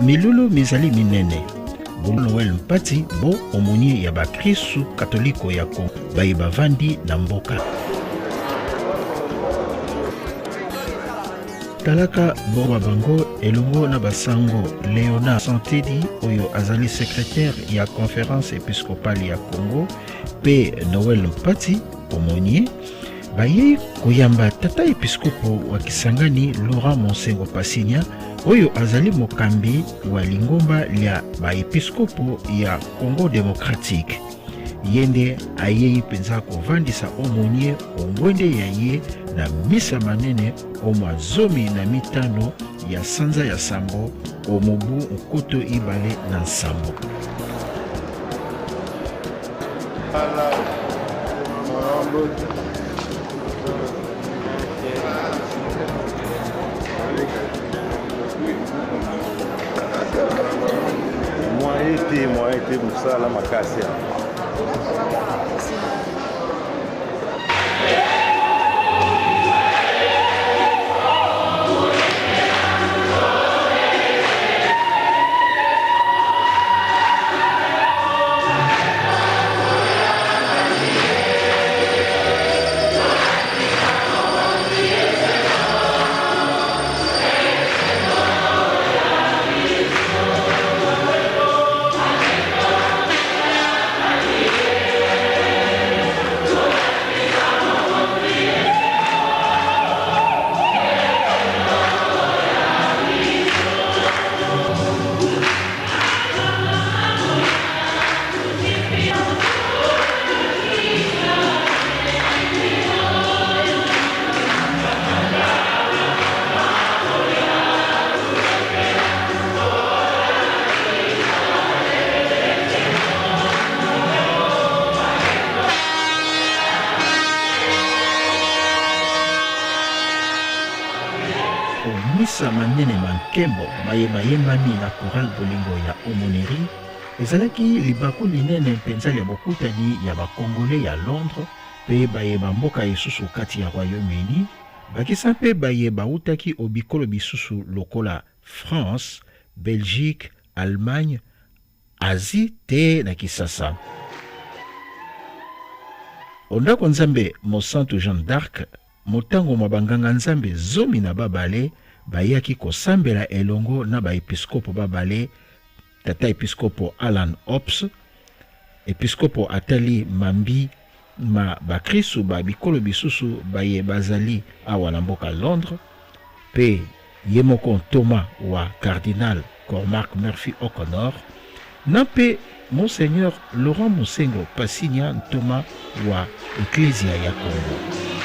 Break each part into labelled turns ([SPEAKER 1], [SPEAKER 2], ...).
[SPEAKER 1] milulu mizali minene Noël Mpati bo omonie ya bakristu katoliko ya Kongo baye bavandi na mboka talaka borwa bango elongo na basango Léonard Santedi oyo azali secrétaire ya conférence épiscopale ya Congo pe Noël Mpati omonie baye koyamba tata episkopo wa Kisangani Laurent Monsengo Pasinya oyo azali mokambi wa lingomba lya baepiskopo ya Congo démocratique yende ayei penza kovandisa omonie ongwende ya ye na misa manene omwa zomi na mitano ya sanza ya sambo omobu nkoto ibale na nsambo
[SPEAKER 2] Moi été musala makasi
[SPEAKER 1] misa manene mankembo mayembami na choral bolingo ya omoneri ezalaki libaku linene mpenza ya bokutani ya bakongole ya Londres pe bayeba mboka lisusu kati ya Royaume-Uni bakisa mpe bayeba utaki obikolo bisusu lokola France, Belgique, Allemagne, Asie te na Kisasa. Ondako nzambe Mosantu Jeanne d'Arc motango mabanganga nzambe zomi na babale bayaki kosambela elongo na baepiskopo babale tata episkopo Alan Ops episkopo Atali Mambi ma bakristu bikolo bisusu baye bazali awa na mboka Londres pe yemoko Thomas wa cardinal Cormac Murphy O'Connor na pe Monseigneur Laurent Monsengo Pasinya Thomas wa Ecclesia ya Congo.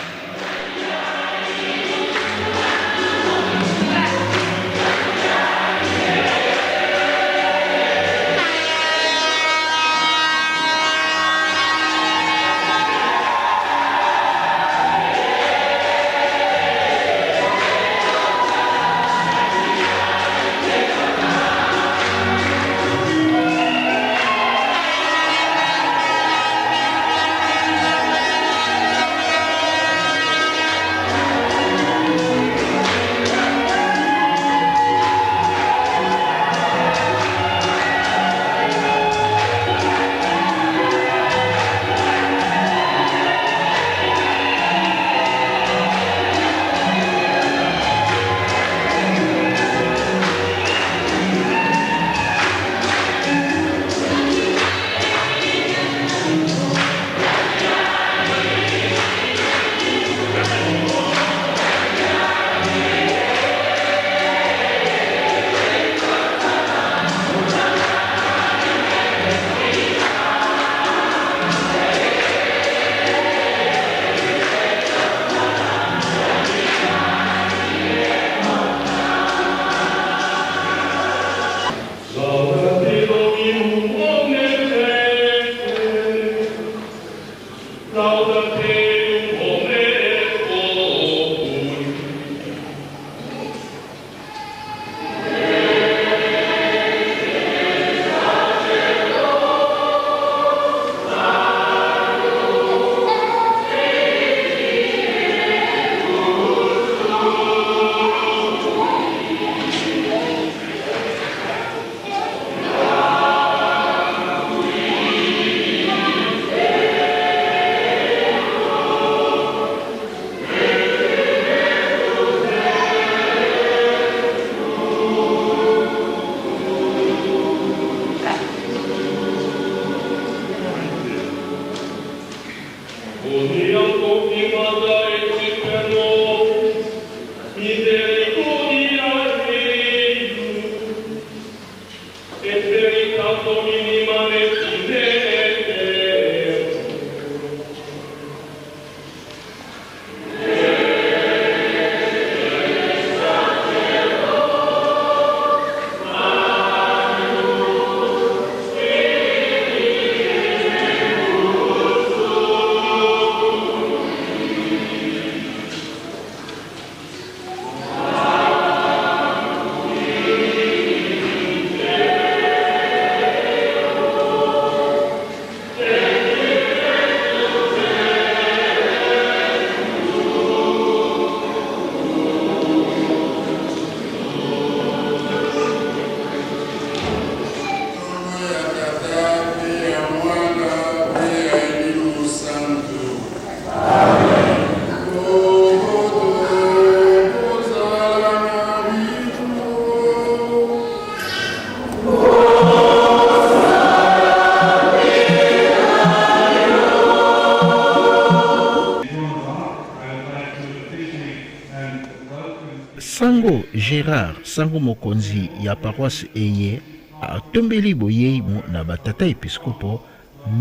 [SPEAKER 1] Sango Gérard Sango mokonzi ya paroisse eye atombeli boyei na batata episkopo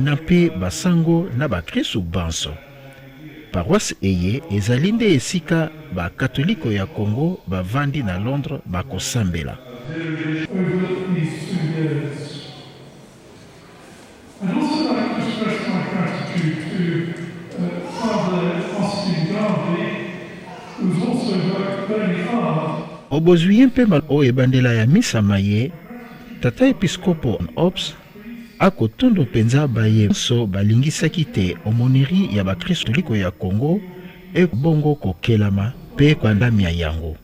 [SPEAKER 1] na mpe basango na bakristu banso. Paroisse eye ezali nde esika bakatoliko ya Congo bavandi na Londres bakosambela.
[SPEAKER 3] I'd also like to express my gratitude to Father Austin Garvey, who's also worked very hard.
[SPEAKER 1] Obozwi mpe oyo ebandela ya misa maye, tata episkopo Ops akotondo mpenza baye so balingisaki te omoneri ya bakristoliko ya Congo ebongo kokelama mpe kwandamia yango.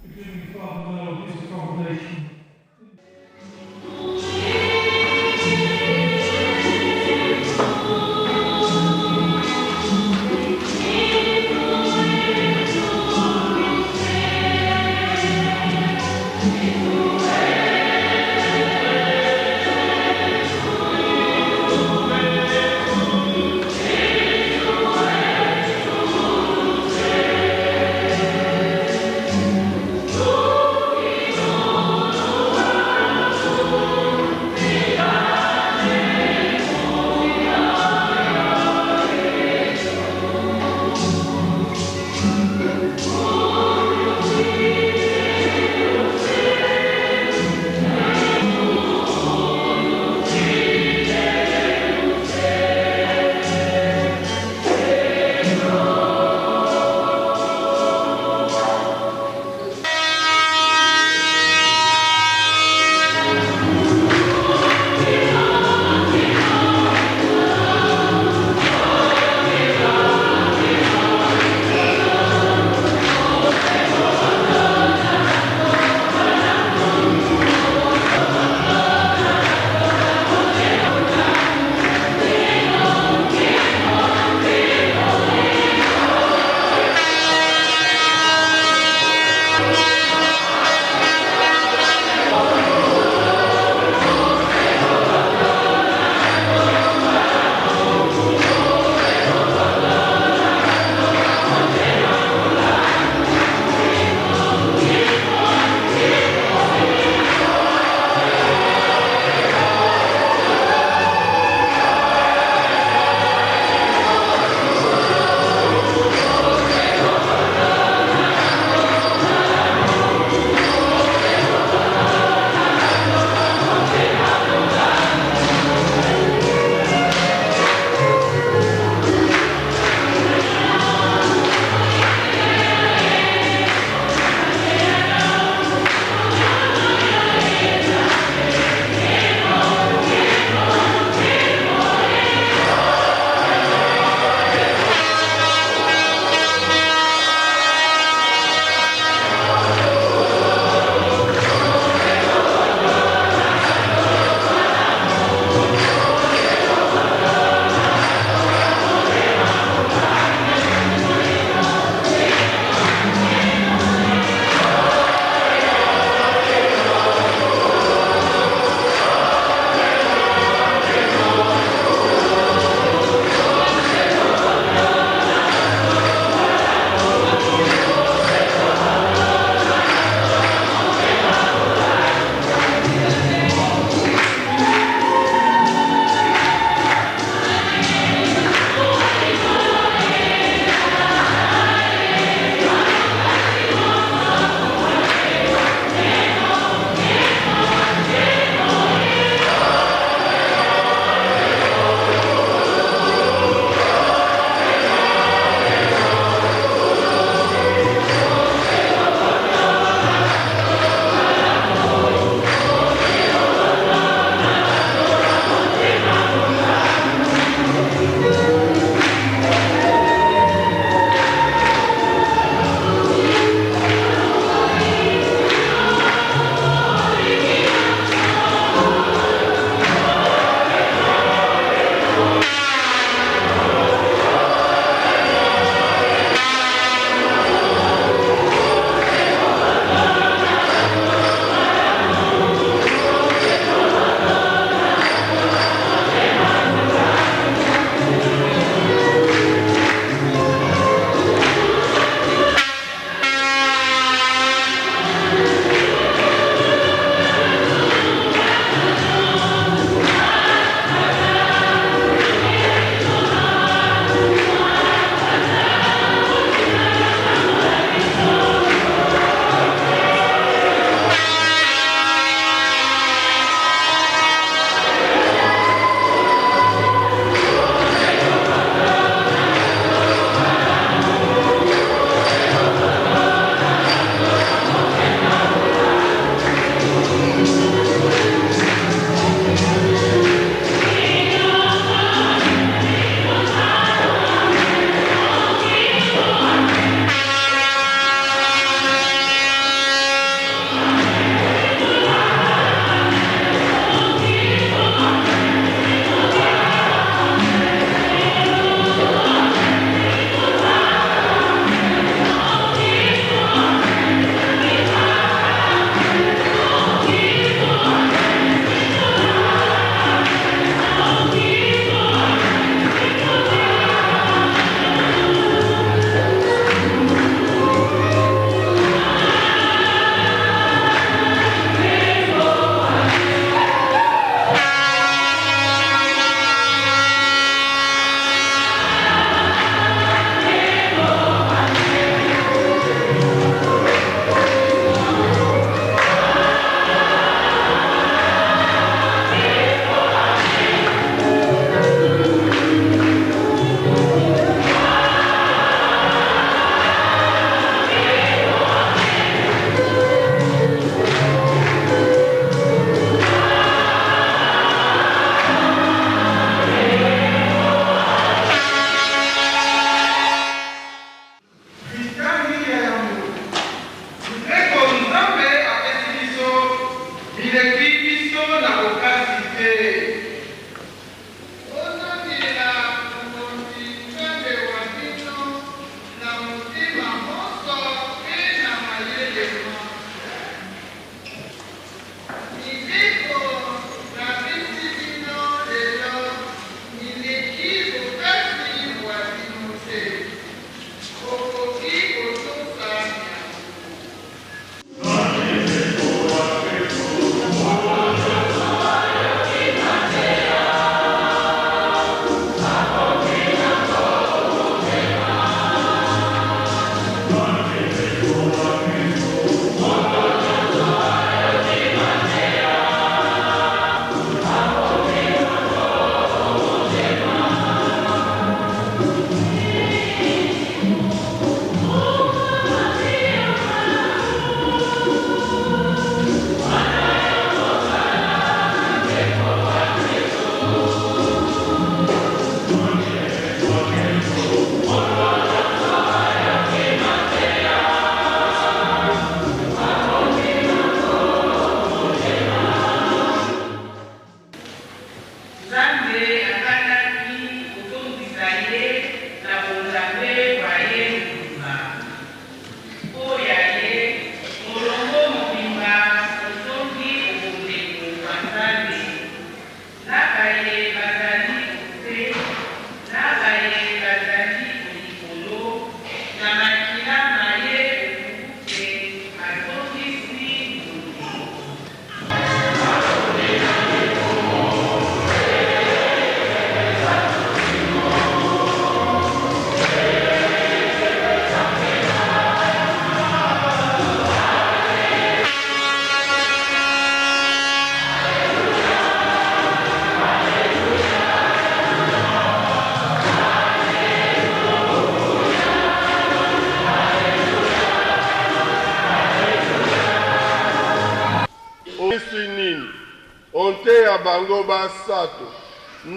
[SPEAKER 4] onte ya bango basato.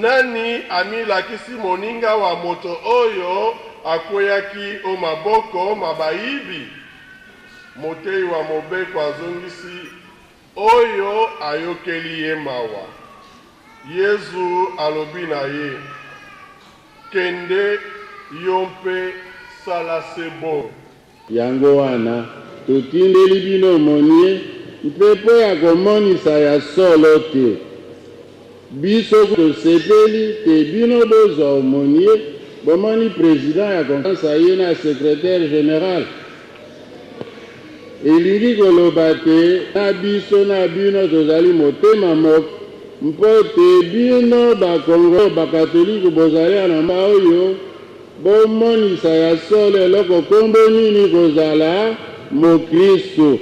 [SPEAKER 4] Nani amilakisi moninga wa moto oyo akweyaki o maboko mabayibi? Motei wa mobeko azongisi oyo ayokeli ye mawa. Yesu alobi na ye, kende yompe sala sebo.
[SPEAKER 5] Yango wana totindeli bino monie mpepo ya komonisa ya solo te. Biso tosepeli te bino bozwa omonie bomoni président ya konferense ye na secrétaire général. Elingi koloba te na biso na bino tozali motema moko mpo te bino bakongo bakatolike bozali na mba oyo bomonisa ya solo eloko kombo nini kozala mokristo.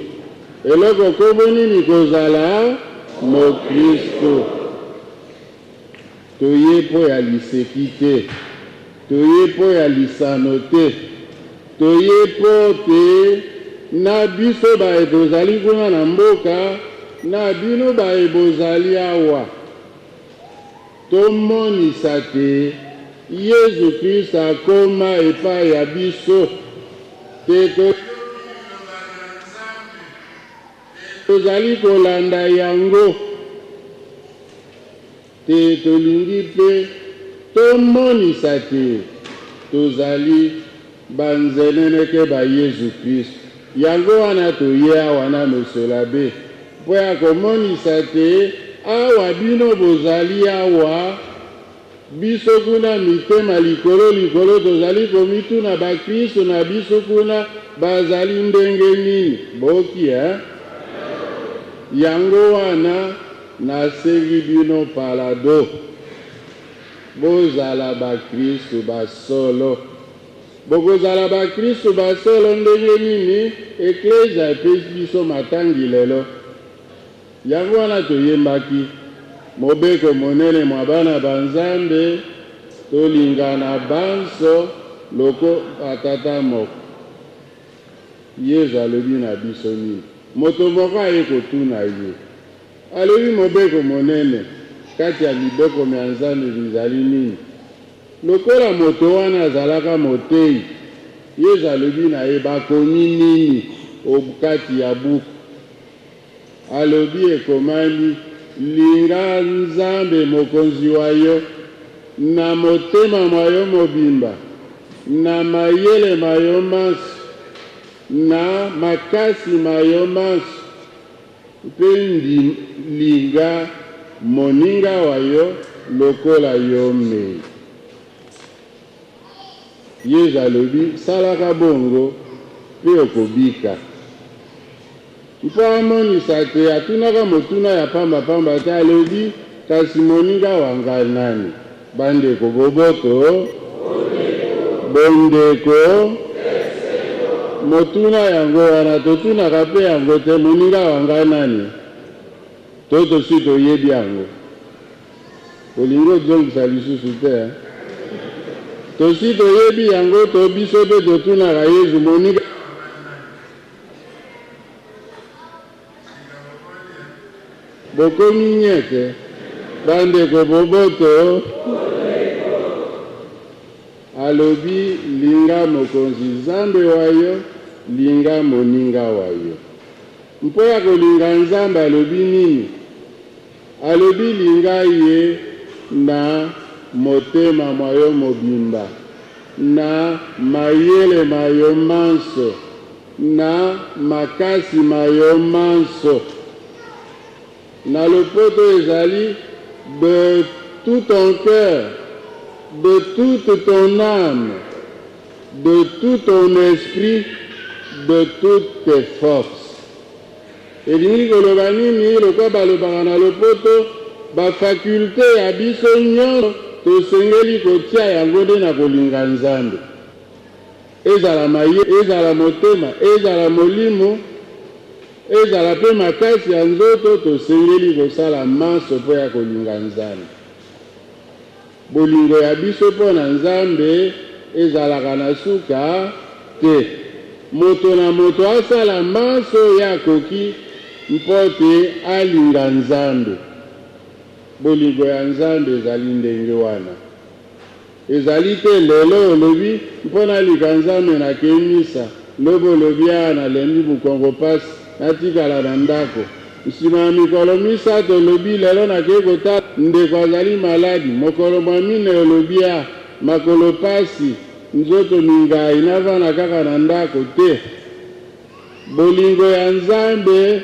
[SPEAKER 5] Eloko kombo nini kozala mokristo. Toye po ya liseki te, toye po ya lisano te, toye po te na biso baye bozali kuna na mboka na bino baye bozali awa. Tomonisa te Yesu Kristo akoma epai ya biso te tozali kolanda yango te tolingi pe tomonisa te tozali banzeneneke ba Yesu Kristo. Yango wana toye awa na Moselabe po ya komonisa te awa bino bozali awa biso kuna mitema likolo likolo tozali komituna bakristo na biso kuna bazali ndenge nini boki yango wana nasengi bino palado bozala bakristo basolo. Bokozala bakristo basolo ndenge nini eklesia epesi biso matangi lelo. Yango wana toyembaki mobeko monene mwa bana banzambe tolingana banso loko batata moko. Yesu alobi na biso nini? Moto moko aye kotuna ye alobi mobeko monene kati ya liboko ya nzambe bizali nini? Lokola moto wana azalaka motei, Yesu alobi na ye bakomi nini okati ya buku? Alobi ekomani linga nzambe mokonzi wa yo na motema mwa yo mobimba na mayele mayo manso na makasi mayo manso mpe linga moninga wa yo lokola yo mei. Yesu alobi salaka bongo mpe okobika. Mpo amonisa te atunaka motuna ya pamba te alobi kasi moninga wanga nani? Bandeko boboto bondeko motuna yango wana totunaka mpe yango te moninga wanga nani? Tosi toyebi yango olingi ozongisa lisusu te tosi toyebi yango to biso mpe totunaka Yesu moninga bokomi nyete bandeko boboto alobi linga mokonzi nzambe wa yo linga moninga wa yo. Mpo ya kolinga nzambe alobi nini? Alobi linga ye na motema mwa yo mobimba na mayele mayo manso na makasi mayo manso. Na lopoto ezali de tout ton cœur, de toute ton âme, de tout ton esprit, de toutes tes forces. Elingi koloba nini lokwa balobaka na lopoto bafakulte ya biso nyonso tosengeli kotia yango nde na kolinga nzambe. Ezala maye, ezala motema, ezala molimo, ezala mpe makasi ya nzoto tosengeli kosala manso mpo ya kolinga nzambe. Bolingo ya biso mpo na nzambe ezalaka na suka te. Moto na moto asala manso ya koki mpo te alinga nzambe. bolingo ya nzambe ezali ndenge wana ezali te lelo olobi mpona lika nzambe nakemisa lobo olobi awa nalembi bukongo pasi natikala na ndako nsima ya mikolo misato olobi lelo nakei kotala ndeko azali maladi mokolo mwa mine olobi a makolo pasi nzoto mingai navanda kaka na ndako te bolingo ya nzambe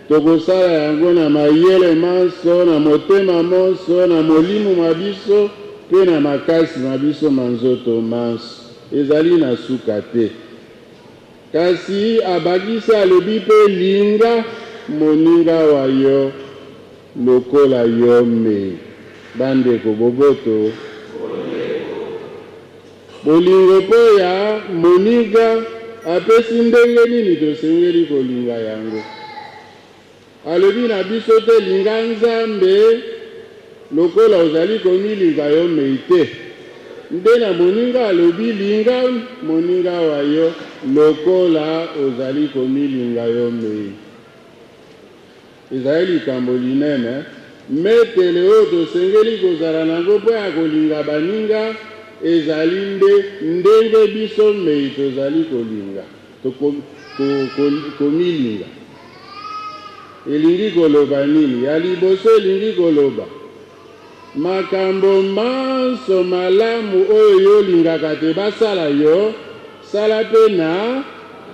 [SPEAKER 5] tokosala yango na mayele manso na motema monso na molimo mwa biso mpe na makasi mwa biso manzoto manso ezali na suka te kasi abakisi alobi mpe linga moninga wa yo lokola yo mei bandeko boboto bolingo mpo ya moninga apesi ndenge nini tosengeli kolinga yango alobi na biso te linga nzambe lokola ozali komilinga yo mei te nde na moninga alobi linga moninga wa yo lokola ozali komilinga yo mei ezali likambo linene metele oyo tosengeli kozala nango mpo ya kolinga baninga ezali ndenge biso mei tozali kolinga komilinga elingi koloba nini ya liboso elingi koloba makambo manso malamu oyo yolingaka te basala yo sala mpe na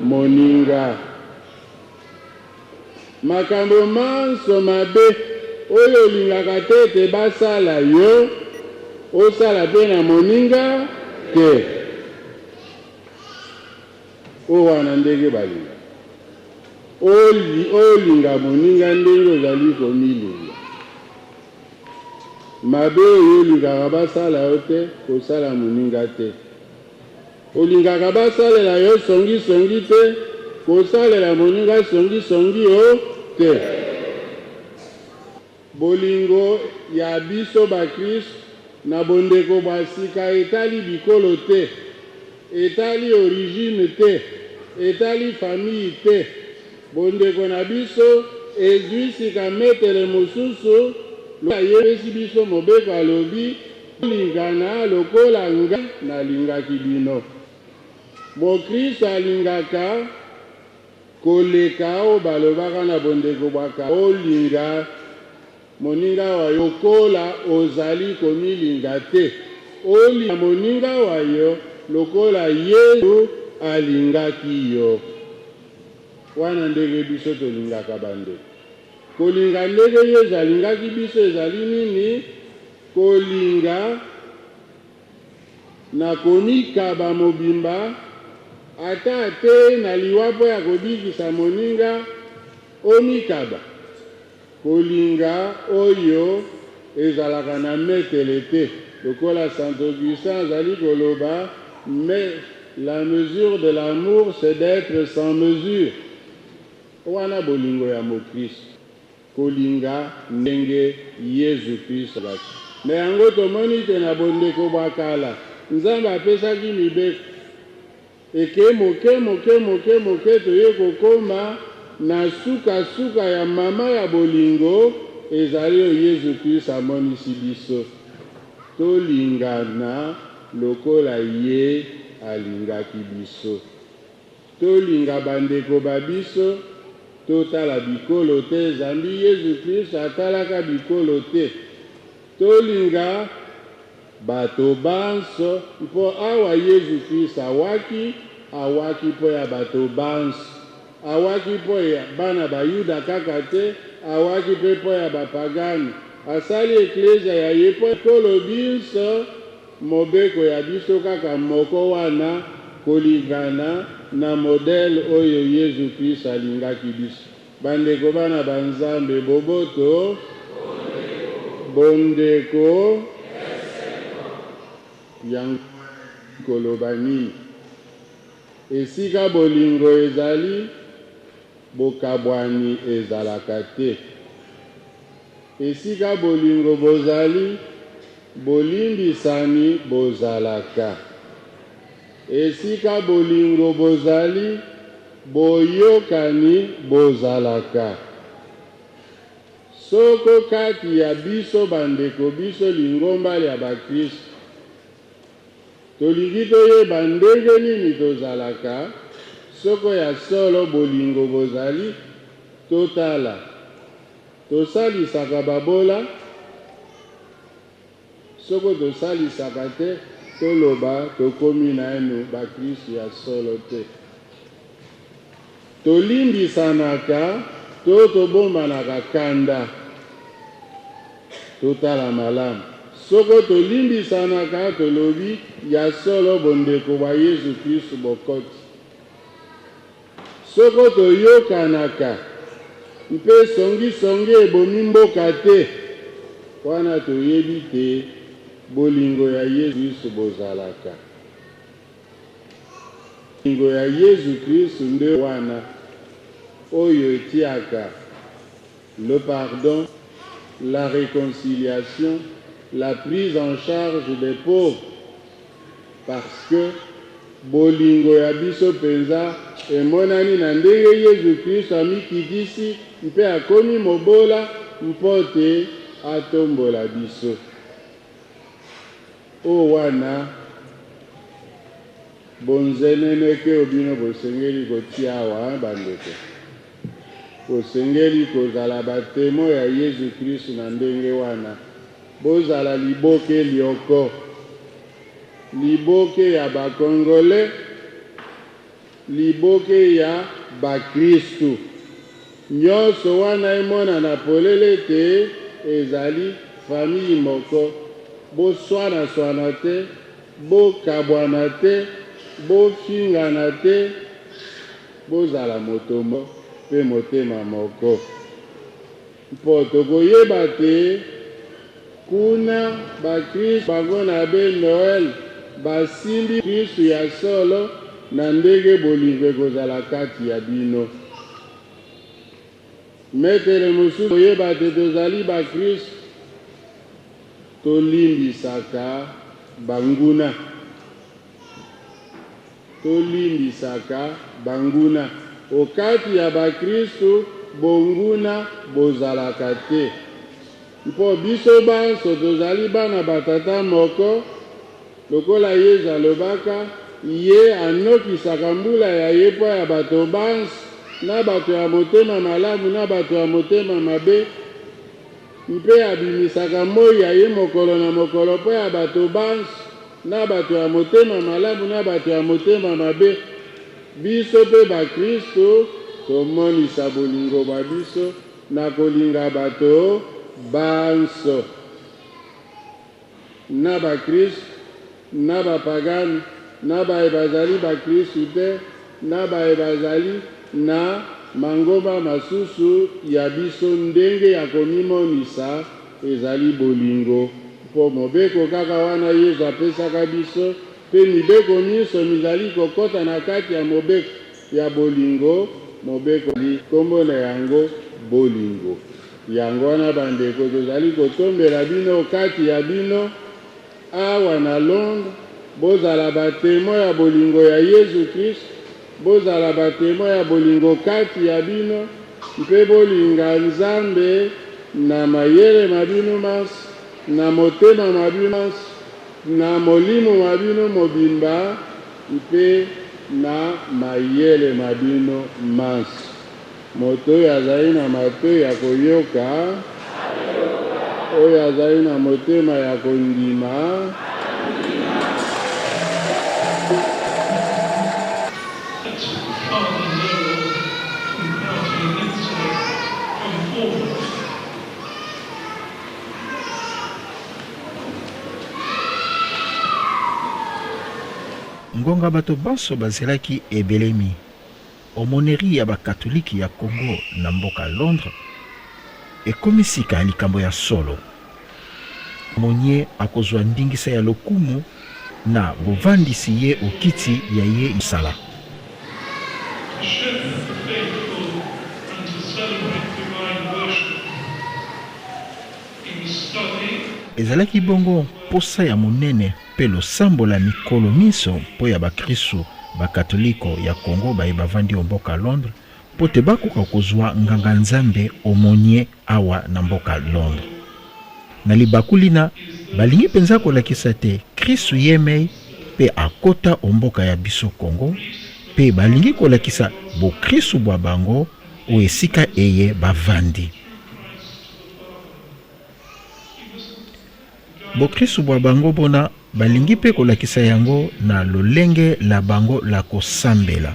[SPEAKER 5] moninga makambo manso mabe oyo olingaka te ete basala yo osala mpe na moninga te o wana ndenge balinga olinga moninga ndenge ozali komilinga mabe oyo olingaka basala yo te kosala moninga te olingaka basalela yo songisongi te kosalela moninga songisongi yo te bolingo ya biso bakristo na bondeko bwa sika etali bikolo te etali origine te etali famille te bondeko na biso ezwi sika metele mosusu ayebisi biso mobeko alobi lingana lokola nga nalingaki bino mokristo alingaka koleka oyo balobaka na bondeko bwaka olinga moninga wa yo lokola ozali komilinga te olinga moninga wa yo lokola Yesu alingaki yo wana ndenge biso tolingaka bandeko kolinga ndenge Yesu alingaki biso ezali nini kolinga na komikaba mobimba ata te na liwa mpo ya kobikisa moninga omikaba kolinga oyo ezalaka na metele te lokola Saint Augustin azali koloba mais la mesure de l'amour c'est d'être sans mesure wana bolingo ya mokristo kolinga ndenge Yesu Kristo basi na yango tomoni te na bondeko bwa kala nzambe apesaki mibeko eke moke toye kokoma na suka ya mama ya bolingo ezali oyo Yesu Kristo amonisi biso tolingana lokola ye alingaki biso tolinga bandeko babiso totala bikolo te zambi Yesu Kristo atalaka bikolo te tolinga bato banso mpo awa Yesu Kristo awaki mpo ya bato banso awaki mpo ya bana bayuda kaka te awaki mpo ya bapagani asali eklezia ya ye mpo ekolo biso mobeko ya biso kaka moko wana kolingana na modele oyo Yesu Kristo alingaki biso bandeko bana banzambe boboto bondeko yango koloba nini esika bolingo ezali bokabwani ezalaka te esika bolingo bozali bolimbisani bozalaka esika bolingo bozali boyokani bozalaka soko kati ya biso bandeko biso lingomba ya bakristo tolingi toyeba ndenge nini tozalaka soko ya solo bolingo bozali totala tosalisaka babola soko tosalisaka te toloba tokomi naenu bakristo ya solo te tolimbisanaka to tobombanaka kanda totala malamu soko tolimbisanaka tolobi ya solo bondeko ba Yesu Kristo bokoti soko toyokanaka mpe songisongi ebomi mboka te wana toyebi te bolingo ya Yesu Kristo bozalaka bolingo ya Yesu Kristo nde wana oyo etiaka le pardon, la réconciliation, la prise en charge des pauvres parce que bolingo ya biso penza emonani na ndenge Yesu Kristo amikitisi mpe akomi mobola mpote atombola biso o wana bonzeneneke obino bosengeli kotia awa bandeko bosengeli kozala batemo ya Yesu Kristo na ndenge wana bozala liboke lioko liboke ya bakongole liboke ya bakristu nyonso wana emonana polele te ezali famille moko boswana te bokabwana te bofingana te bozala motomo mpe motema moko mpo tokoyeba te kuna bakristo bango na be Noel basimbi Kristo ya solo na ndenge bolingo ekozala kati ya bino metere mosusu koyeba te tozali bakristo tolimbisaka banguna okati ya bakristo bonguna bozalaka te mpo biso banso tozali bana batata moko lokola Yesu alobaka ye anokisaka mbula ya ye mpo ya bato banso na bato ya motema malamu na bato ya motema mabe mpe abimisaka moi ya ye mokolo na mokolo mpo ya bato banso na bato ya motema malamu na bato ya motema mabe biso mpe bakristo tomonisa bolingo bwa biso na kolinga bato banso na bakristo na bapagani na baye bazali bakristu te na baye bazali na mangomba masusu ya biso ndenge ya komimonisa ezali bolingo mpo mobeko kaka wana Yesu apesaka biso mpe mibeko nyonso mizali kokota na kati ya mobeko ya bolingo mobeko kombo na yango bolingo yango wana bandeko tozali kotombela bino kati ya bino awa na Londres bozala batemo ya bolingo ya Yesu Kristo bozala batemo ya bolingo kati ya bino mpe bolinga Nzambe na mayele mabino mas na motema mabino mas na molimo mabino mobimba mpe na mayele mabino mas moto oyo azali na matoi ya koyoka oyo azali na motema ya kondima
[SPEAKER 1] ngonga bato banso bazelaki ebelemi omoneri ya bakatoliki ya Congo na mboka Londres ekomisika likambo ya solo monie akozwa ndingisa ya lokumu na bovandisi ye okiti ya ye isala ezalaki bongo posa ya monene pe losambola mikolo miso mpo ya bakristu bakatoliko ya Congo baye bavandi mboka Londres po te bakoka kozwa nganga nzambe omonie awa na mboka Londres. Na libakulina balingi penza kolakisa te Kristu yemei pe akota omboka ya biso Congo, pe balingi kolakisa bo Kristu bwa bango o esika eye bavandi. Bo Kristu bwa bango bona balingi pe kolakisa yango na lolenge la bango la kosambela.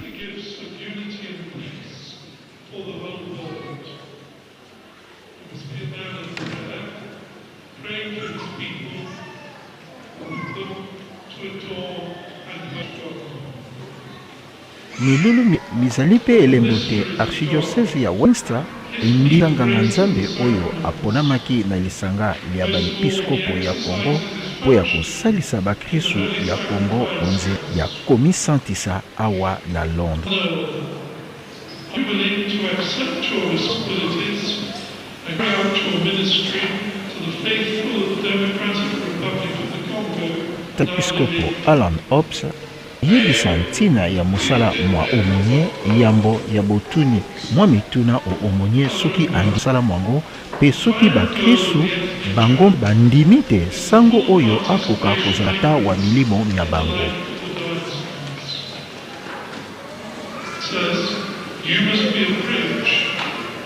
[SPEAKER 1] Milulu mizali pe elembo te archidiocese ya Westminster indira nganga nzambe oyo aponamaki na lisanga ya baepiskopo ya Congo po ya kosalisa bakristu ya Congo onze ya komisantisa awa na Londres. Episkopo Alan Hobbs yebisa ntina ya mosala mwa omonye yambo ya botuni mwa mituna o omonye soki andisala mwango pe soki bakristu bango bandimi te sango oyo akoka kozala ta wa milimo ya bango.
[SPEAKER 3] You must be a bridge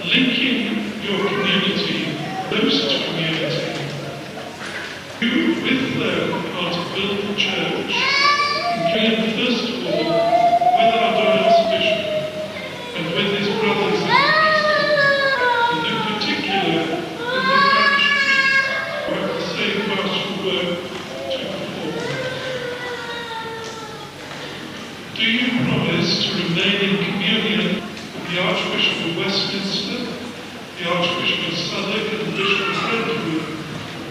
[SPEAKER 3] linking your community, close to community. You with them are to build the church, and first of all with our Diocese Bishop and with his brothers in the priesthood, and in particular with the parish priests who have the same pastoral work to perform. Do you promise to remain in communion with the Archbishop of Westminster, the Archbishop of Southwark and the Bishop of Brentwood,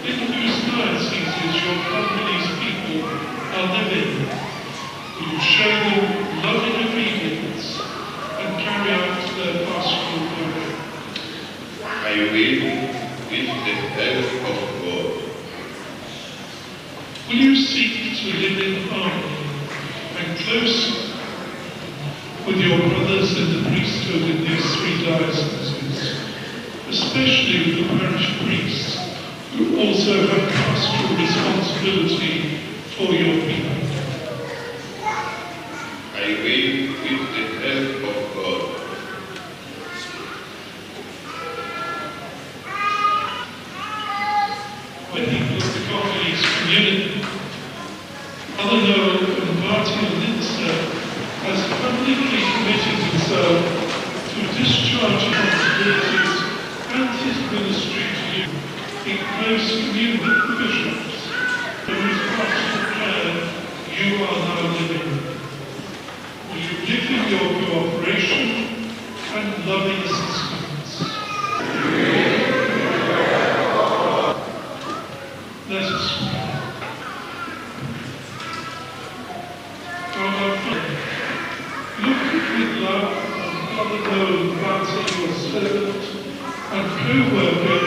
[SPEAKER 3] in whose dioceses your company's people are living? Will you show them loving obedience and carry out their pastoral work?
[SPEAKER 6] I will, with the help of God.
[SPEAKER 3] Will you seek to live in harmony and close with your brothers in the priesthood in these three dioceses, especially with the parish priests, who also have pastoral responsibility for your people?
[SPEAKER 6] I will, with the help of God.
[SPEAKER 3] The people of the Congolese community, Father Noel and Martin Linster has publicly committed himself to discharge responsibilities and his ministry to you in close communion with the bishops, in whose pastoral care you are now living. Will you give him your cooperation and loving assistance? Let us pray. Our Father, look with love on Father Noel Barty, your servant and co-worker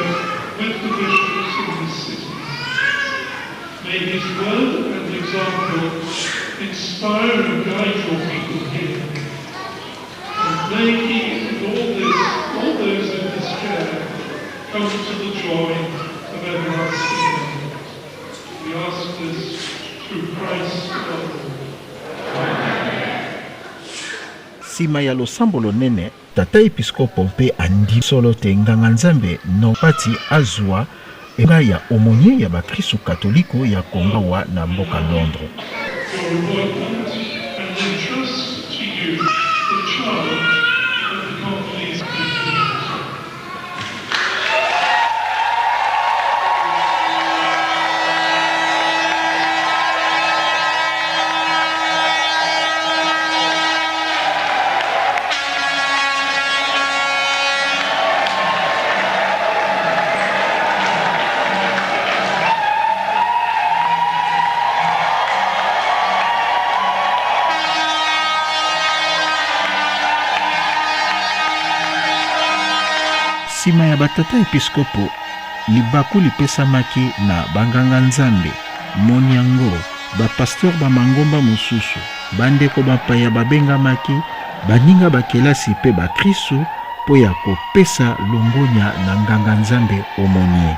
[SPEAKER 3] with the bishops in this city. May his word and example inspire and guide your people here. And may he and all those in his care come to the joy of everlasting life. We ask this through Christ our Lord.
[SPEAKER 1] Sima ya losambo lonene, tata episkopo mpe andi solo te nganga nzambe no pati azwa enga ya omonye ya bakristu katoliko ya Kongo wa na mboka Londres.
[SPEAKER 3] Your appointment and entrust to you the charge of the Congolese people.
[SPEAKER 1] Sima ya batata episkopo, libaku lipesamaki na banganga nzambe, moniango, bapasteur bamangomba mosusu, bandeko bapaya babengamaki baninga bakelasi mpe bakristu mpo ya kopesa longonya na nganga nzambe omonie.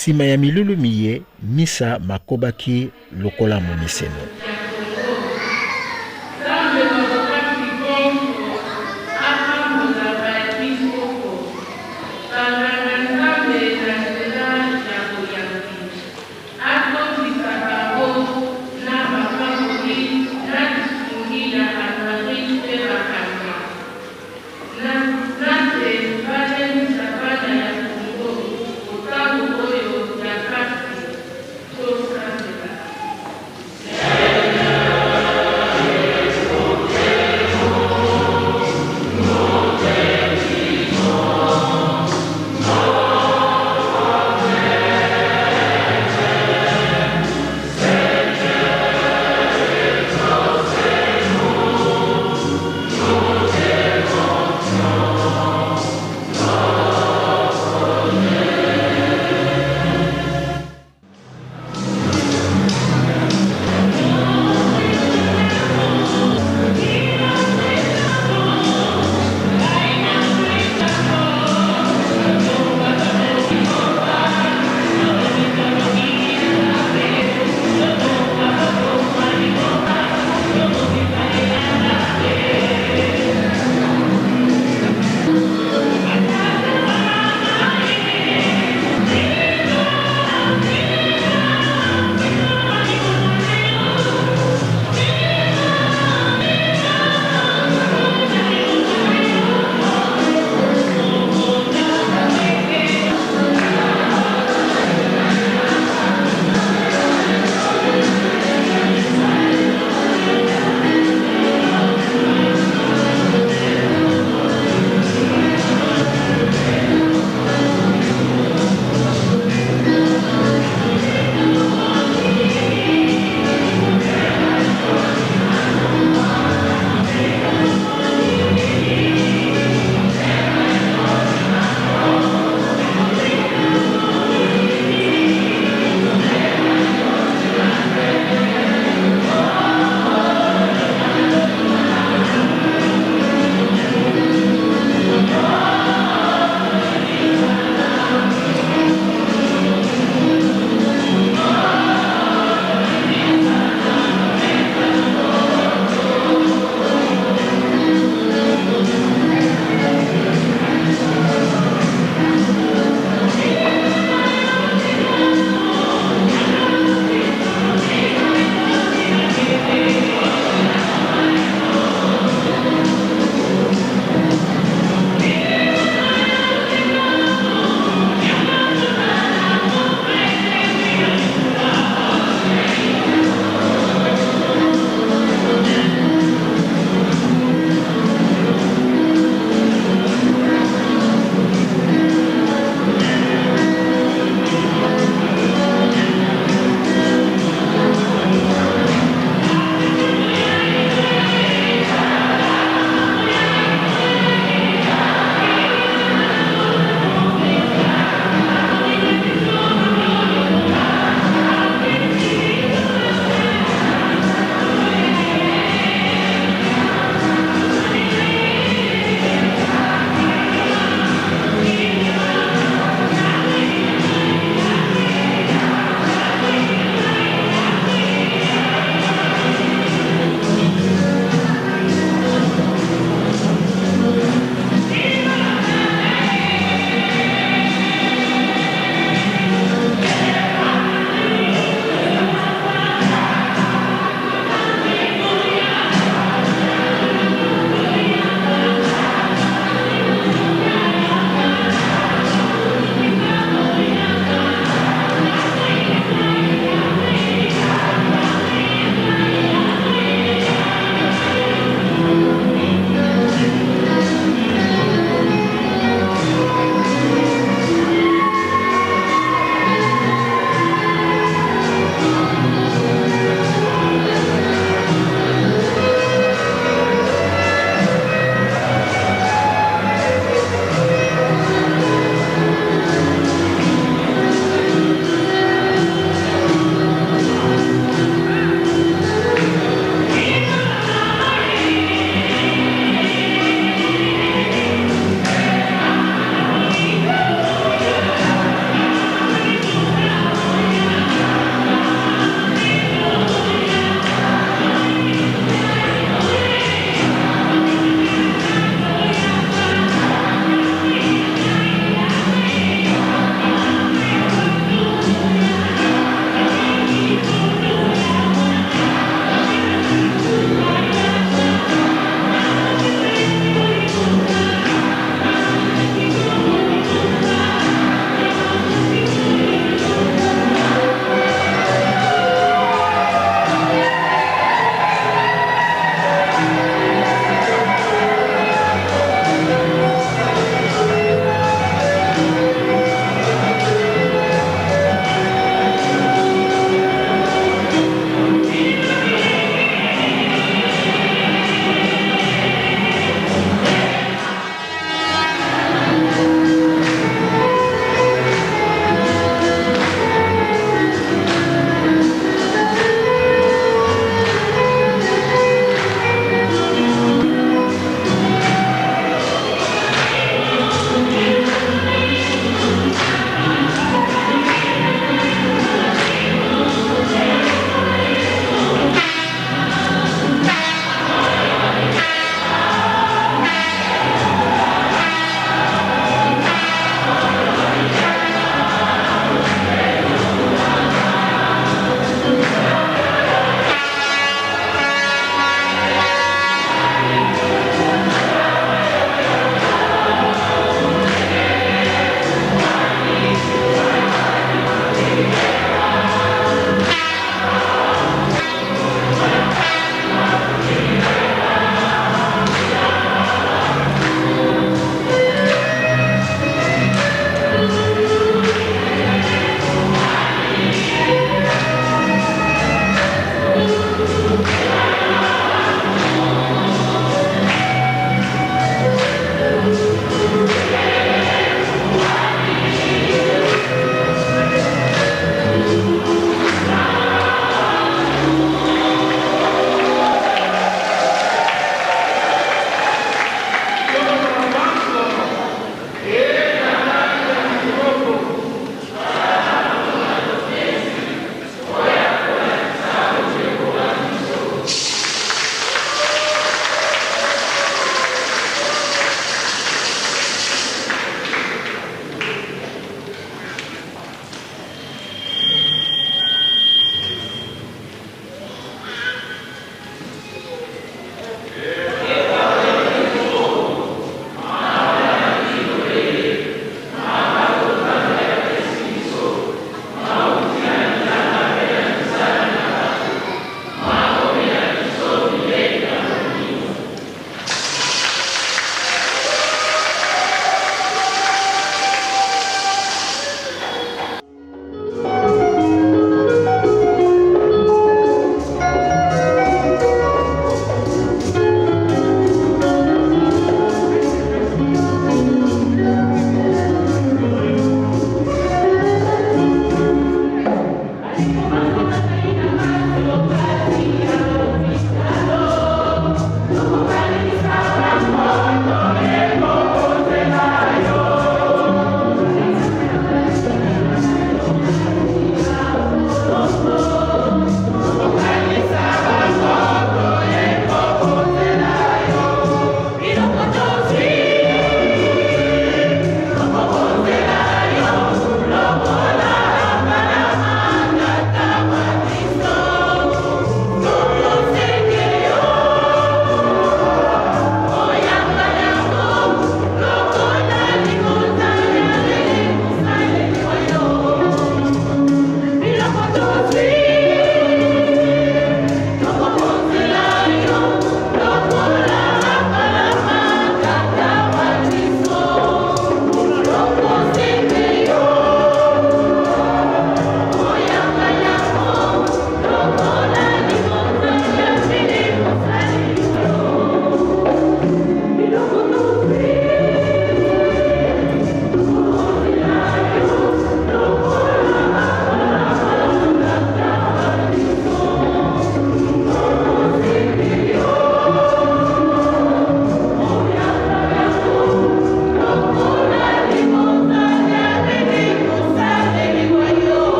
[SPEAKER 1] nsima ya milulu miye misa makobaki lokola momiseno.
[SPEAKER 3] Amen.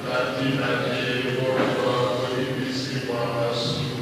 [SPEAKER 5] Latina de Boa, Polibisi, Guamaçu.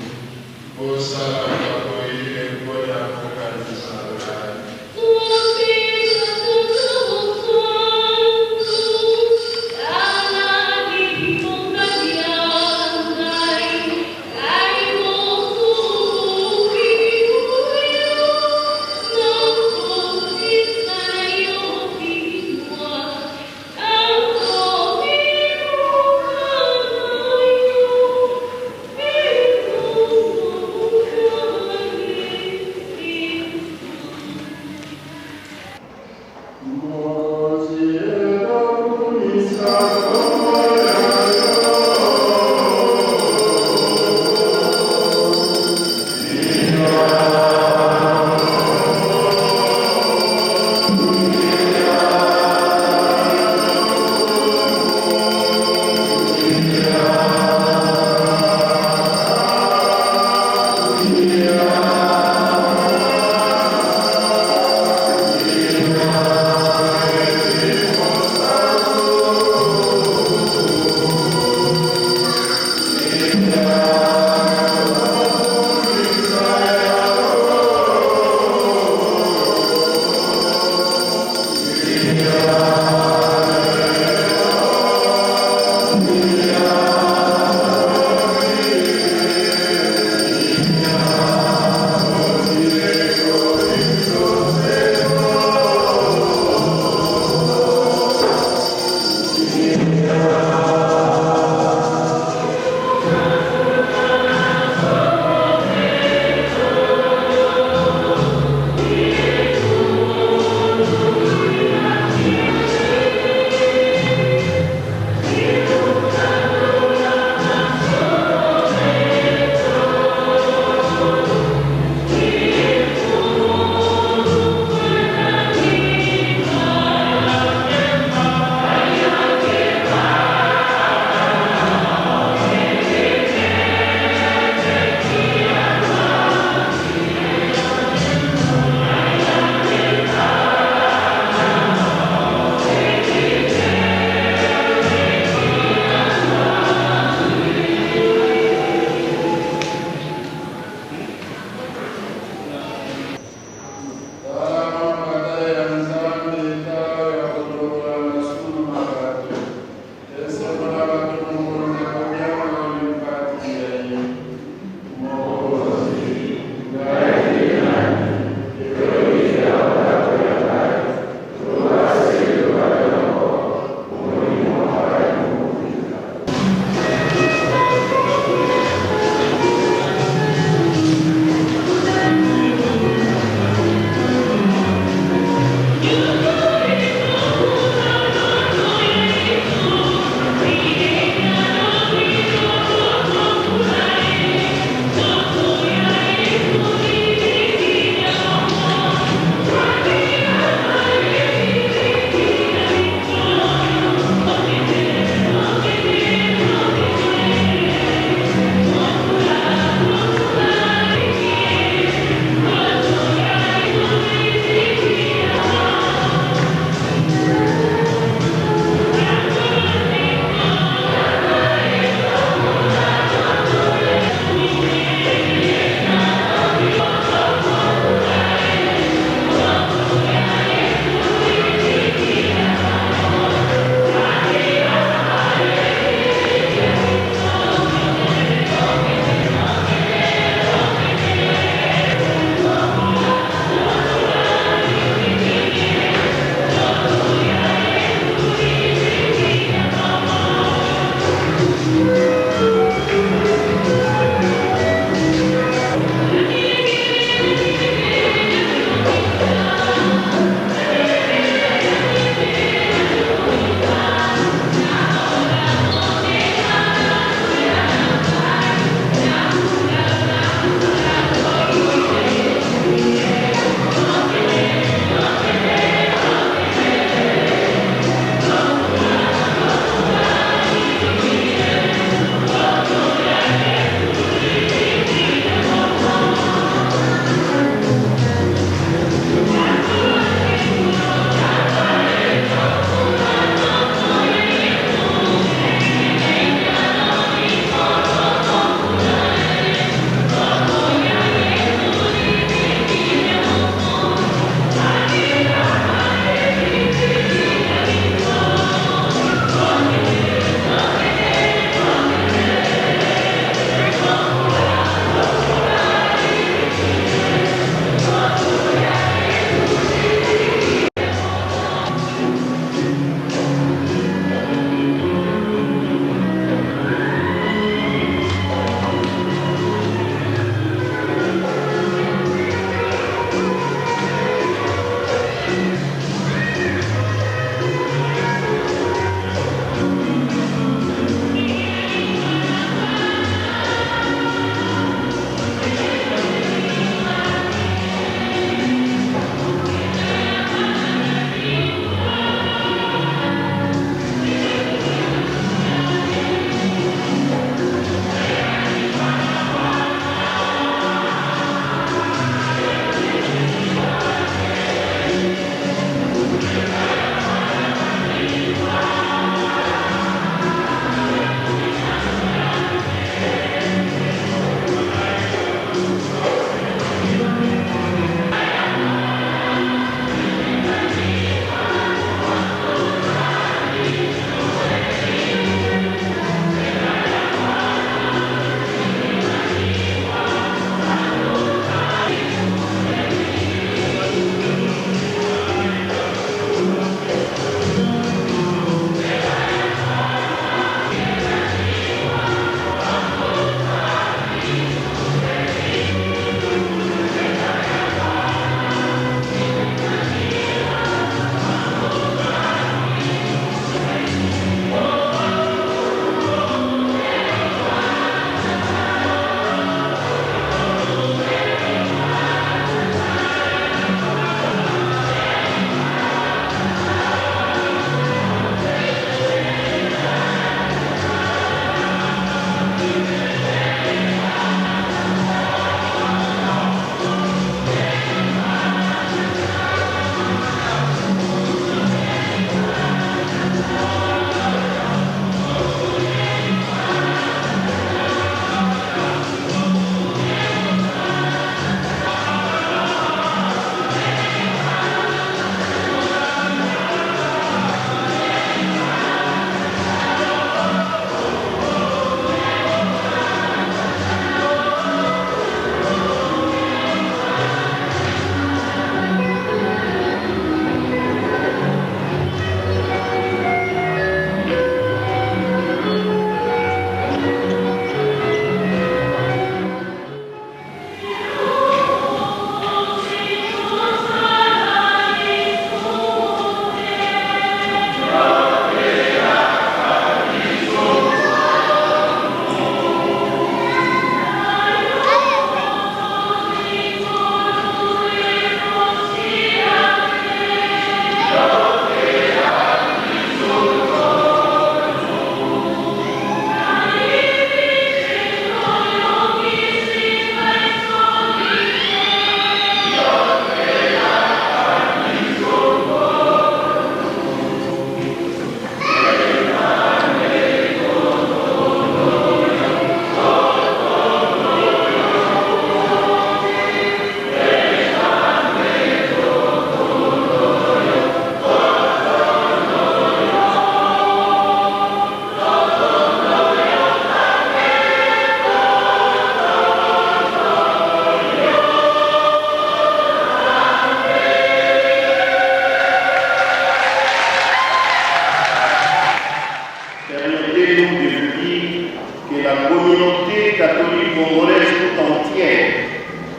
[SPEAKER 7] catholique congolaise tout entière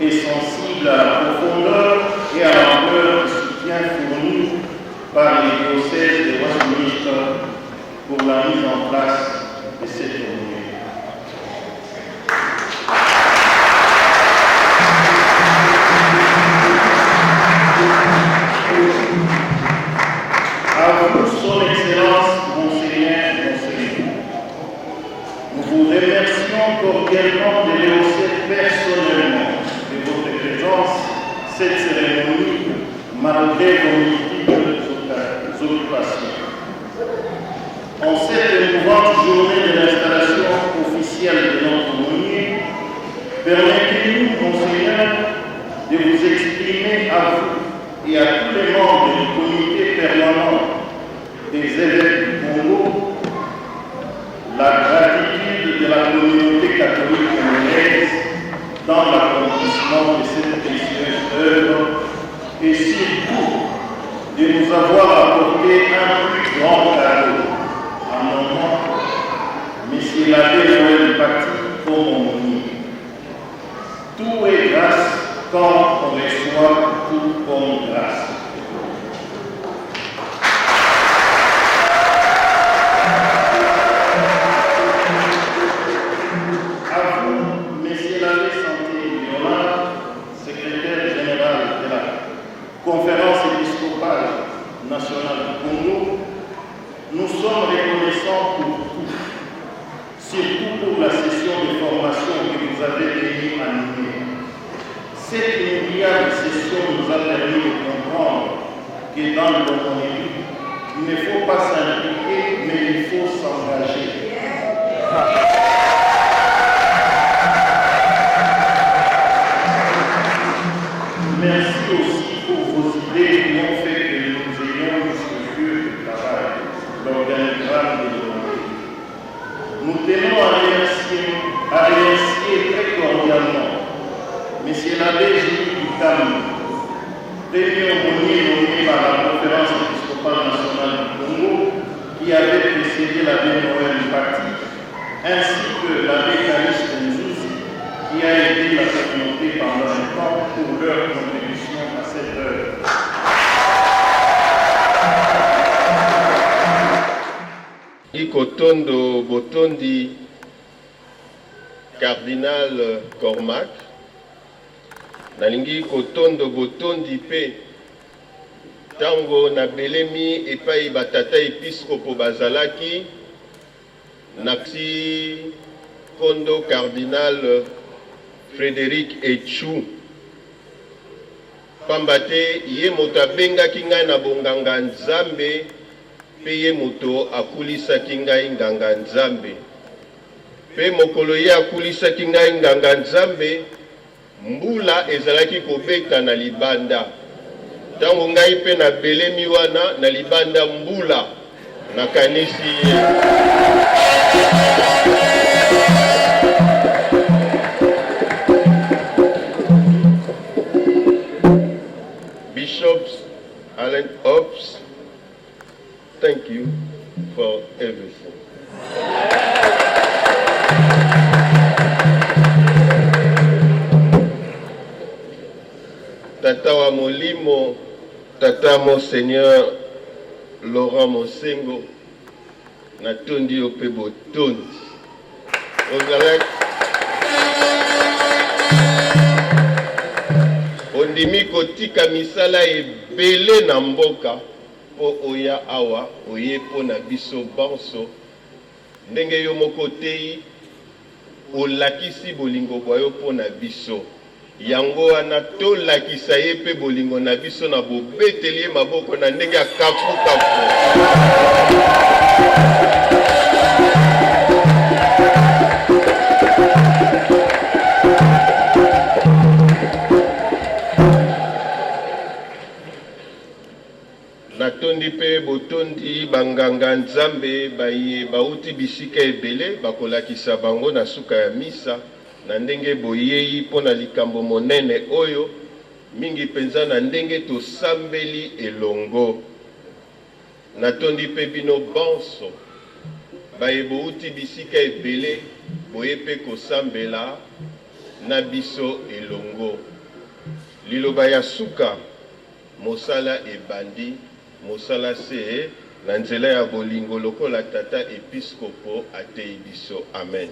[SPEAKER 7] est sensible à la profondeur et à l'ampleur du soutien fourni par les diocèses de Westminster pour la mise en place de cette communauté. À vous, Son Excellence, Monseigneur, nous vous remercions cordialement de rehausser personnellement de votre présence cette cérémonie malgré vos multiples occupations. En cette émouvante journée de l'installation officielle de notre aumônier, permettez-nous, Monseigneur, de vous exprimer à vous et à tous les membres du comité permanent des évêques du Congo la gratitude de la communauté catholique congolaise dans l'accomplissement de cette précieuse œuvre et surtout de nous avoir apporté un plus grand cadeau à mon nom, M. l'abbé Joël Paty, comme aumônier. Tout est grâce quand on reçoit tout comme grâce. À vous, Monsieur l'abbé Santé-Viola, secrétaire général de la Conférence épiscopale nationale du Congo, nous sommes reconnaissants pour tout, surtout pour la session de formation que vous avez venu animer. Cette inoubliable session nous a permis de comprendre que dans l'aumônerie, il ne faut pas s'impliquer, mais il faut s'engager. Merci aussi pour vos idées qui ont fait que nous ayons ce lieu de travail, l'organigramme de l'aumônerie. Nous tenons à remercier très cordialement M. l'abbé Jules Bukam, premier aumônier nommé par la Conférence épiscopale nationale du Congo, qui avait précédé l'abbé Noël Paty, ainsi que l'abbé Calixte Nzouzi, qui a aidé la communauté pendant un temps pour leur contribution à cette œuvre.
[SPEAKER 4] Ikotondo Botondi, cardinal Cormac, nalingi kotondo botondi pe tango na belemi epai batata episkopo bazalaki naksi kondo cardinal Frédéric Etchou pambate ye moto abengaki ngai na bonganga nzambe pe ye moto akulisaki ngai nganga nzambe pe mokolo ye akulisaki ngai nganga nzambe mbula ezalaki kobeta na libanda tango ngai pe na belemi wana na libanda mbula nakanisi ye Bishops Allen Ops, thank you for everything. Tata wa Molimo, Tata Monseigneur Laurent Monsengo, natondi ope botondi. Ondimi kotika misala ebele na mboka po oya awa oye po na biso banso ndenge yo moko tei olakisi bolingo boyo po na biso yango wana tolakisa ye pe bolingo na biso na bobeteli ye maboko na ndenge ya kafu-kafu. Natondi pe botondi banganga nzambe baye bauti bisika ebele bakolakisa bango na suka ya misa na ndenge boyei pona likambo monene oyo mingi penza na ndenge tosambeli elongo. Natondi pe bino banso baye bouti bisika ebele boye mpe kosambela na biso elongo. Liloba ya suka mosala ebandi, mosala se na nzela ya bolingo lokola tata episkopo atei biso. Amen.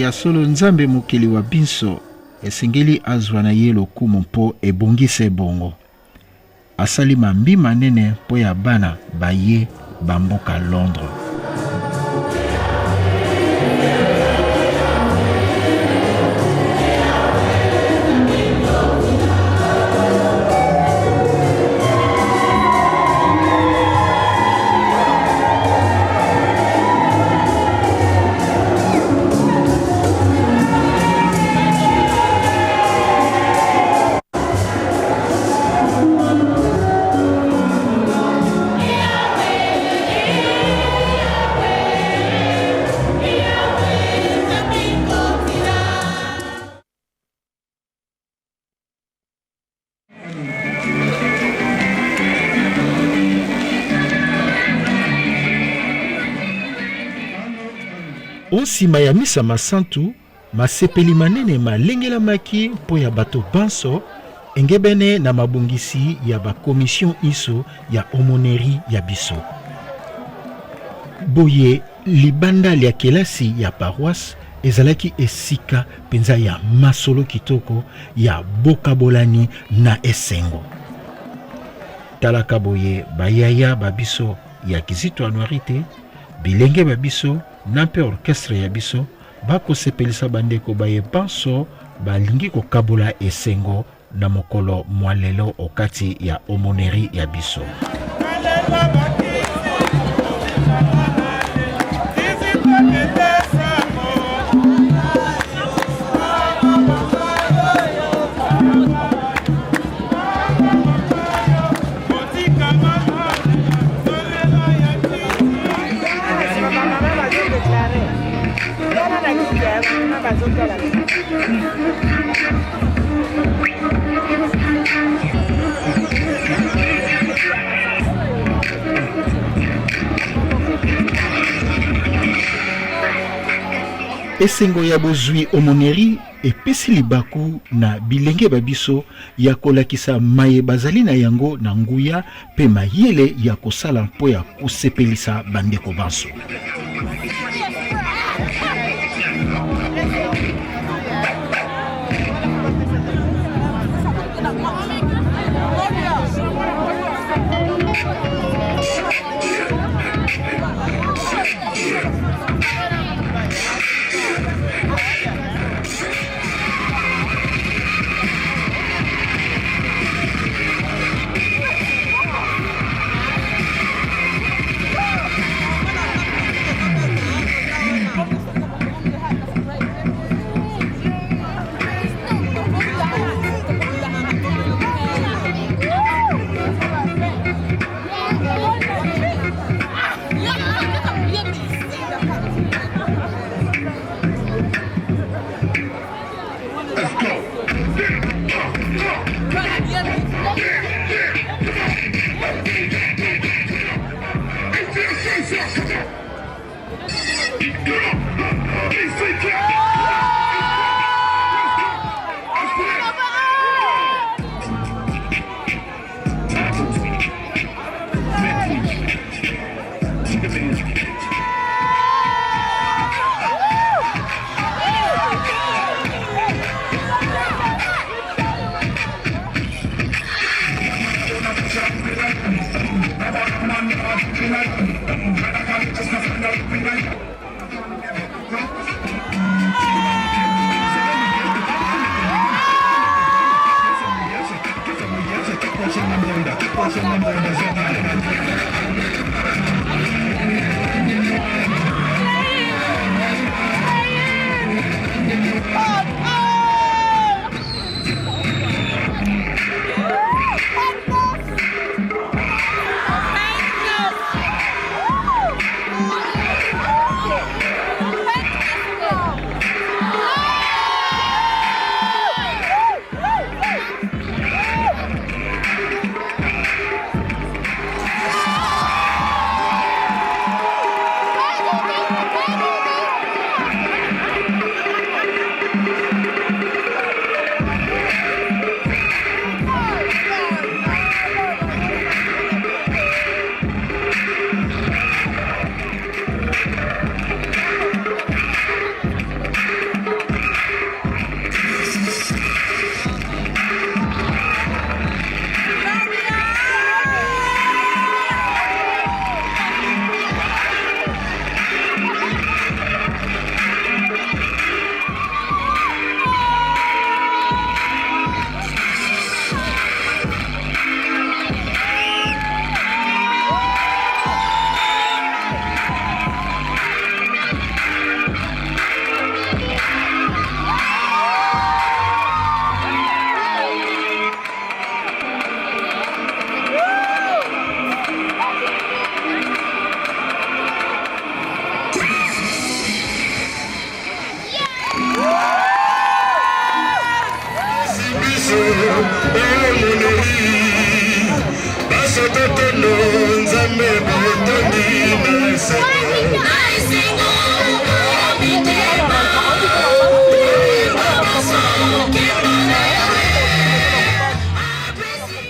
[SPEAKER 1] ya solo nzambe mokili wa biso esengeli azwa na ye lokumu mpo ebongisa bongo. Asali mambi manene mpo ya bana baye bamboka Londres. Nsima ya misa masantu masepeli manene malengelamaki mpo ya bato banso engebene na mabongisi ya bakomission iso ya omoneri ya biso. Boye libanda lia kelasi ya paroisse ezalaki esika penza ya masolo kitoko ya bokabolani na esengo. Talaka boye bayaya babiso ya kizito anuarite bilenge babiso na pe orchestre ya biso bako sepelisa bandeko baye banso balingi kokabola esengo na mokolo mwalelo okati ya omoneri ya biso. Esengo ya bozwi omoneri epesi libaku na bilenge babiso ya kolakisa maye bazali na yango na nguya pe mayele ya kosala mpo ya kosepelisa bandeko banso.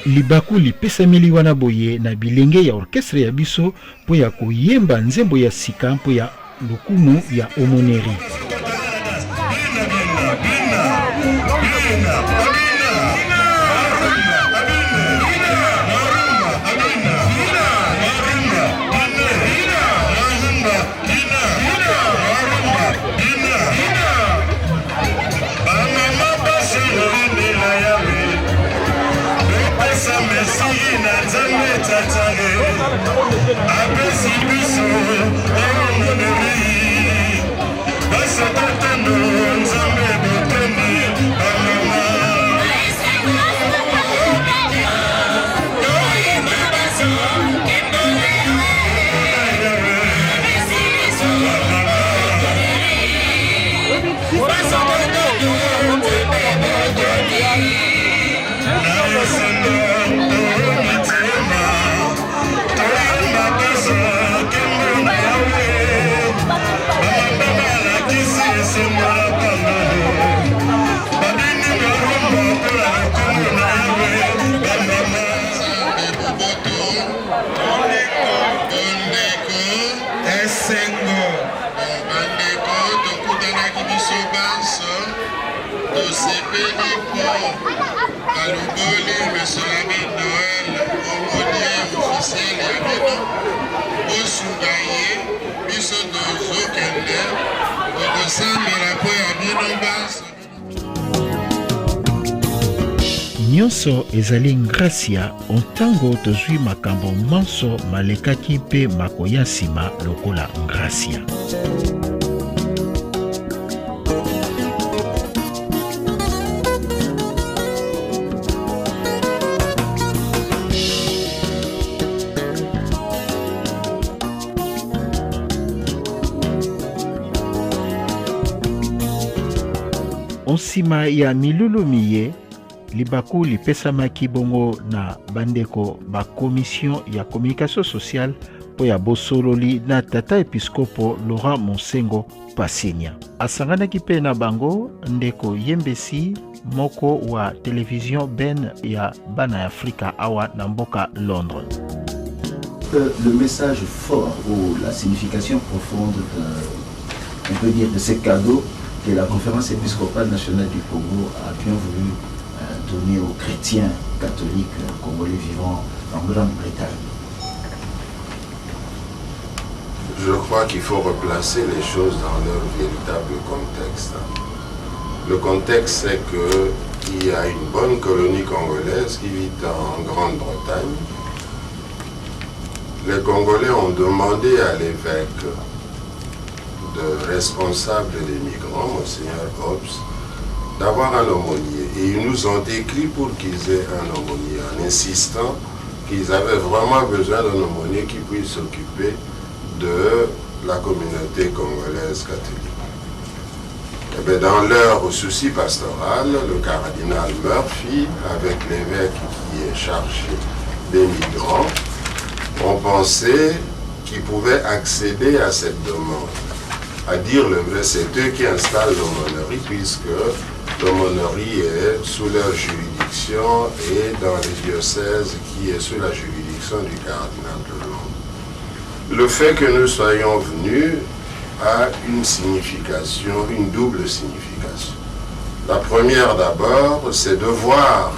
[SPEAKER 1] Libaku lipesameli wana boye na bilenge ya orchestre ya biso po ya koyemba nzembo ya sika po ya lokumu ya omoneri. nyonso ezali gracia ontango tozwi makambo manso malekaki mpe makoya nsima lokola gracia. onsima ya milulumi ye libaku lipesamaki bongo na bandeko ba commission ya communication sociale po ya bosololi na tata episkopo Laurent Monsengo Pasinya. Asanganaki pe na bango ndeko Yembesi moko wa television Ben ya bana ya Afrika awa na mboka Londres.
[SPEAKER 8] Le message fort ou la signification profonde on peut dire de ces cadeaux que la conférence épiscopale nationale du Congo a bien voulu donner aux chrétiens catholiques congolais vivant en Grande-Bretagne.
[SPEAKER 9] Je crois qu'il faut replacer les choses dans leur véritable contexte. Le contexte, c'est qu'il y a une bonne colonie congolaise qui vit en Grande-Bretagne. Les Congolais ont demandé à l'évêque de responsable des migrants, Monseigneur Hobbs, d'avoir un aumônier. Et ils nous ont écrit pour qu'ils aient un aumônier, en insistant qu'ils avaient vraiment besoin d'un aumônier qui puisse s'occuper de la communauté congolaise catholique. Et bien, dans leur souci pastoral, le cardinal Murphy, avec l'évêque qui est chargé des migrants, ont pensé qu'ils pouvaient accéder à cette demande. À dire le vrai, c'est eux qui installent l'aumônerie, puisque l'aumônerie est sous leur juridiction et dans les diocèses qui est sous la juridiction du cardinal de Londres. Le fait que nous soyons venus a une signification, une double signification. La première d'abord, c'est de voir,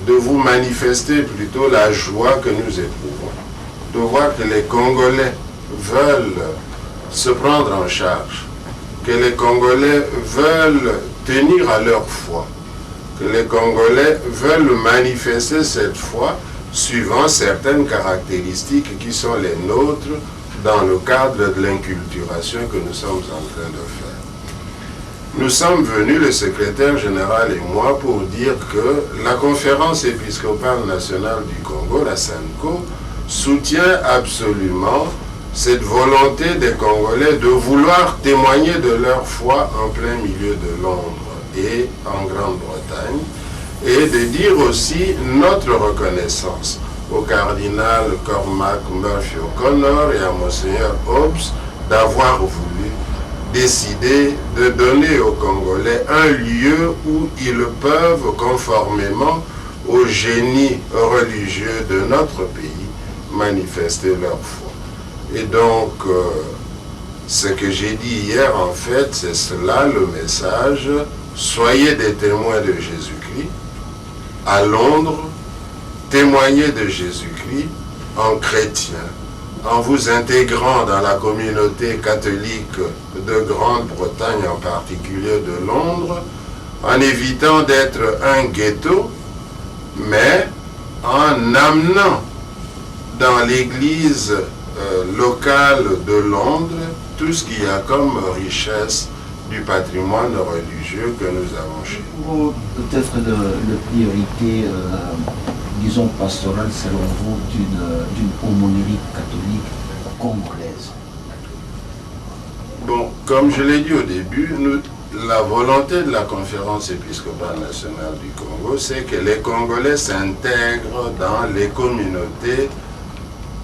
[SPEAKER 9] de vous manifester plutôt la joie que nous éprouvons, de voir que les Congolais veulent se prendre en charge, que les Congolais veulent tenir à leur foi, que les Congolais veulent manifester cette foi suivant certaines caractéristiques qui sont les nôtres dans le cadre de l'inculturation que nous sommes en train de faire. Nous sommes venus, le secrétaire général et moi, pour dire que la conférence épiscopale nationale du Congo, la SENCO, soutient absolument cette volonté des Congolais de vouloir témoigner de leur foi en plein milieu de Londres et en Grande-Bretagne, et de dire aussi notre reconnaissance au cardinal Cormac Murphy O'Connor et à Monseigneur Hobbs d'avoir voulu décider de donner aux Congolais un lieu où ils peuvent, conformément au génie religieux de notre pays, manifester leur foi. Et donc, ce que j'ai dit hier, en fait, c'est cela le message. Soyez des témoins de Jésus-Christ à Londres, témoignez de Jésus-Christ en chrétien, en vous intégrant dans la communauté catholique de Grande-Bretagne, en particulier de Londres, en évitant d'être un ghetto, mais en amenant dans l'église locale de Londres tout ce qu'il y a comme richesse du patrimoine religieux que nous avons chez nous.
[SPEAKER 8] Peut-être la priorité, disons, pastorale, selon vous, d'une aumônerie catholique congolaise?
[SPEAKER 9] Bon, comme je l'ai dit au début, la volonté de la conférence épiscopale nationale du Congo, c'est que les Congolais s'intègrent dans les communautés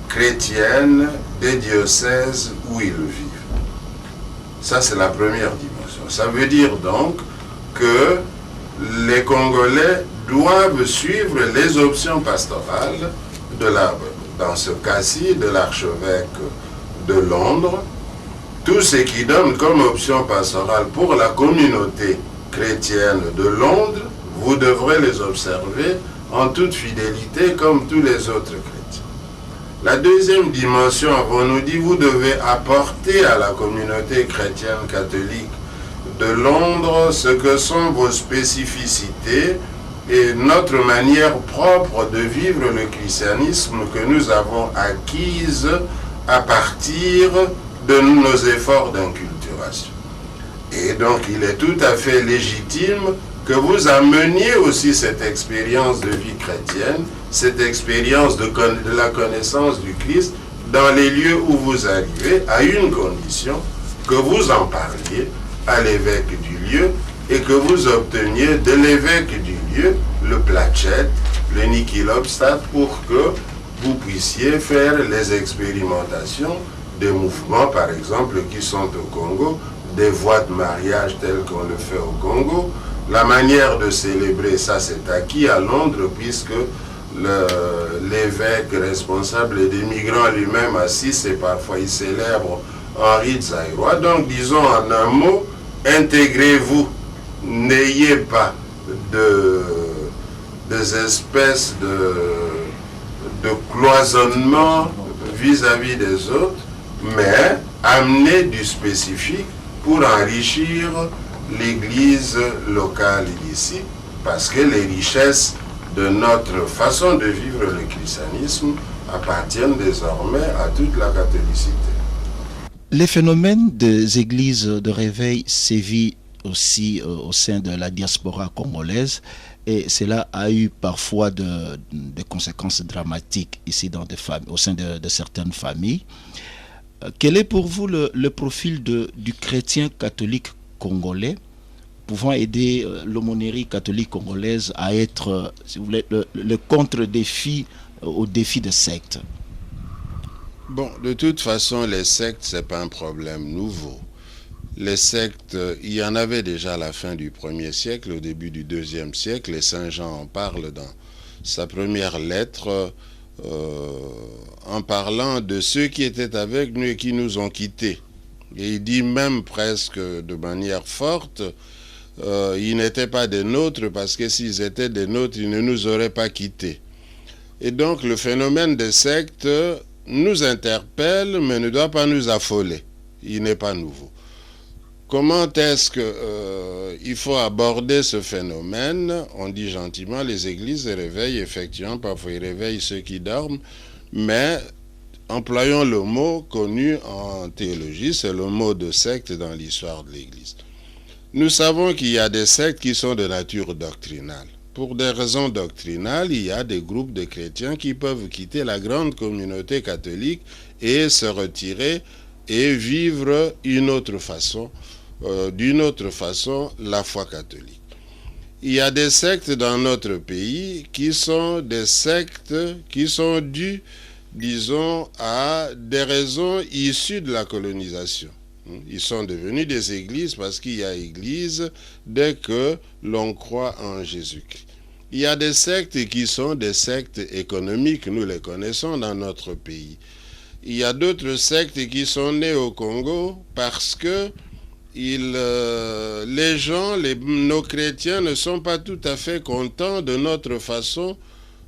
[SPEAKER 9] chrétiennes des diocèses où ils vivent. Ça, c'est la première dimension. Ça veut dire donc que les Congolais doivent suivre les options pastorales dans ce cas-ci, de l'archevêque de Londres. Tout ce qui donne comme option pastorale pour la communauté chrétienne de Londres, vous devrez les observer en toute fidélité comme tous les autres chrétiens. La deuxième dimension, on nous dit, vous devez apporter à la communauté chrétienne catholique de Londres ce que sont vos spécificités et notre manière propre de vivre le christianisme que nous avons acquise à partir de nos efforts d'inculturation. Et donc il est tout à fait légitime que vous ameniez aussi cette expérience de vie chrétienne, cette expérience de la connaissance du Christ dans les lieux où vous arrivez, à une condition, que vous en parliez à l'évêque du lieu et que vous obteniez de l'évêque du lieu le placet, le nikilobstat, pour que vous puissiez faire les expérimentations des mouvements, par exemple, qui sont au Congo, des voies de mariage telles qu'on le fait au Congo. La manière de célébrer ça, c'est acquis à Londres, puisque l'évêque responsable des migrants lui-même assiste et parfois il célèbre Henri Tsaïrois. Donc, disons en un mot, intégrez-vous, n'ayez pas des espèces de cloisonnement vis-à-vis des autres, mais amener du spécifique pour enrichir l'église locale d'ici, parce que les richesses de notre façon de vivre le christianisme appartiennent désormais à toute la catholicité.
[SPEAKER 1] Les phénomènes des églises de réveil sévissent aussi au sein de la diaspora congolaise, et cela a eu parfois des conséquences dramatiques ici au sein de certaines familles. Quel est pour vous le profil du chrétien catholique congolais pouvant aider l'aumônerie catholique congolaise à être, si vous voulez, le contre-défi au défi de sectes?
[SPEAKER 9] Bon, de toute façon, les sectes, ce n'est pas un problème nouveau. Les sectes, il y en avait déjà à la fin du 1er siècle, au début du 2e siècle, et Saint Jean en parle dans sa première lettre, en parlant de ceux qui étaient avec nous et qui nous ont quittés. Et il dit même presque de manière forte, ils n'étaient pas des nôtres, parce que s'ils étaient des nôtres, ils ne nous auraient pas quittés. Et donc le phénomène des sectes nous interpelle, mais ne doit pas nous affoler. Il n'est pas nouveau. Comment est-ce qu'il faut aborder ce phénomène? On dit gentiment, les églises réveillent, effectivement, parfois ils réveillent ceux qui dorment, mais employons le mot connu en théologie, c'est le mot de secte dans l'histoire de l'Église. Nous savons qu'il y a des sectes qui sont de nature doctrinale. Pour des raisons doctrinales, il y a des groupes de chrétiens qui peuvent quitter la grande communauté catholique et se retirer et vivre d'une autre façon la foi catholique. Il y a des sectes dans notre pays qui sont des sectes qui sont dues, disons, à des raisons issues de la colonisation. Ils sont devenus des églises parce qu'il y a église dès que l'on croit en Jésus-Christ. Il y a des sectes qui sont des sectes économiques, nous les connaissons dans notre pays. Il y a d'autres sectes qui sont nées au Congo parce que les gens, nos chrétiens ne sont pas tout à fait contents de notre façon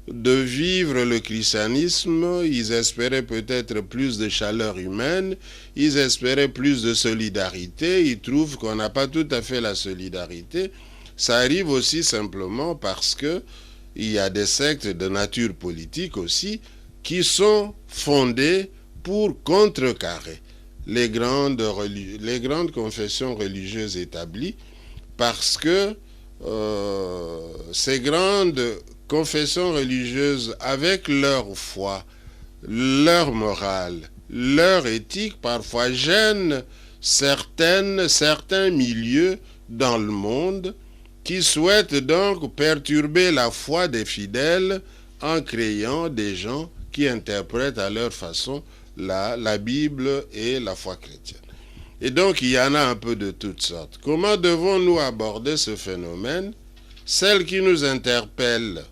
[SPEAKER 9] de vivre le christianisme. Ils espéraient peut-être plus de chaleur humaine, ils espéraient plus de solidarité, ils trouvent qu'on n'a pas tout à fait la solidarité. Ça arrive aussi simplement parce que il y a des sectes de nature politique aussi qui sont fondées pour contrecarrer les grandes confessions religieuses établies, parce que ces grandes confessions religieuses, avec leur foi, leur morale, leur éthique, parfois gênent certains milieux dans le monde qui souhaitent donc perturber la foi des fidèles en créant des gens qui interprètent à leur façon la Bible et la foi chrétienne. Et donc, il y en a un peu de toutes sortes. Comment devons-nous aborder ce phénomène? Celle qui nous interpelle,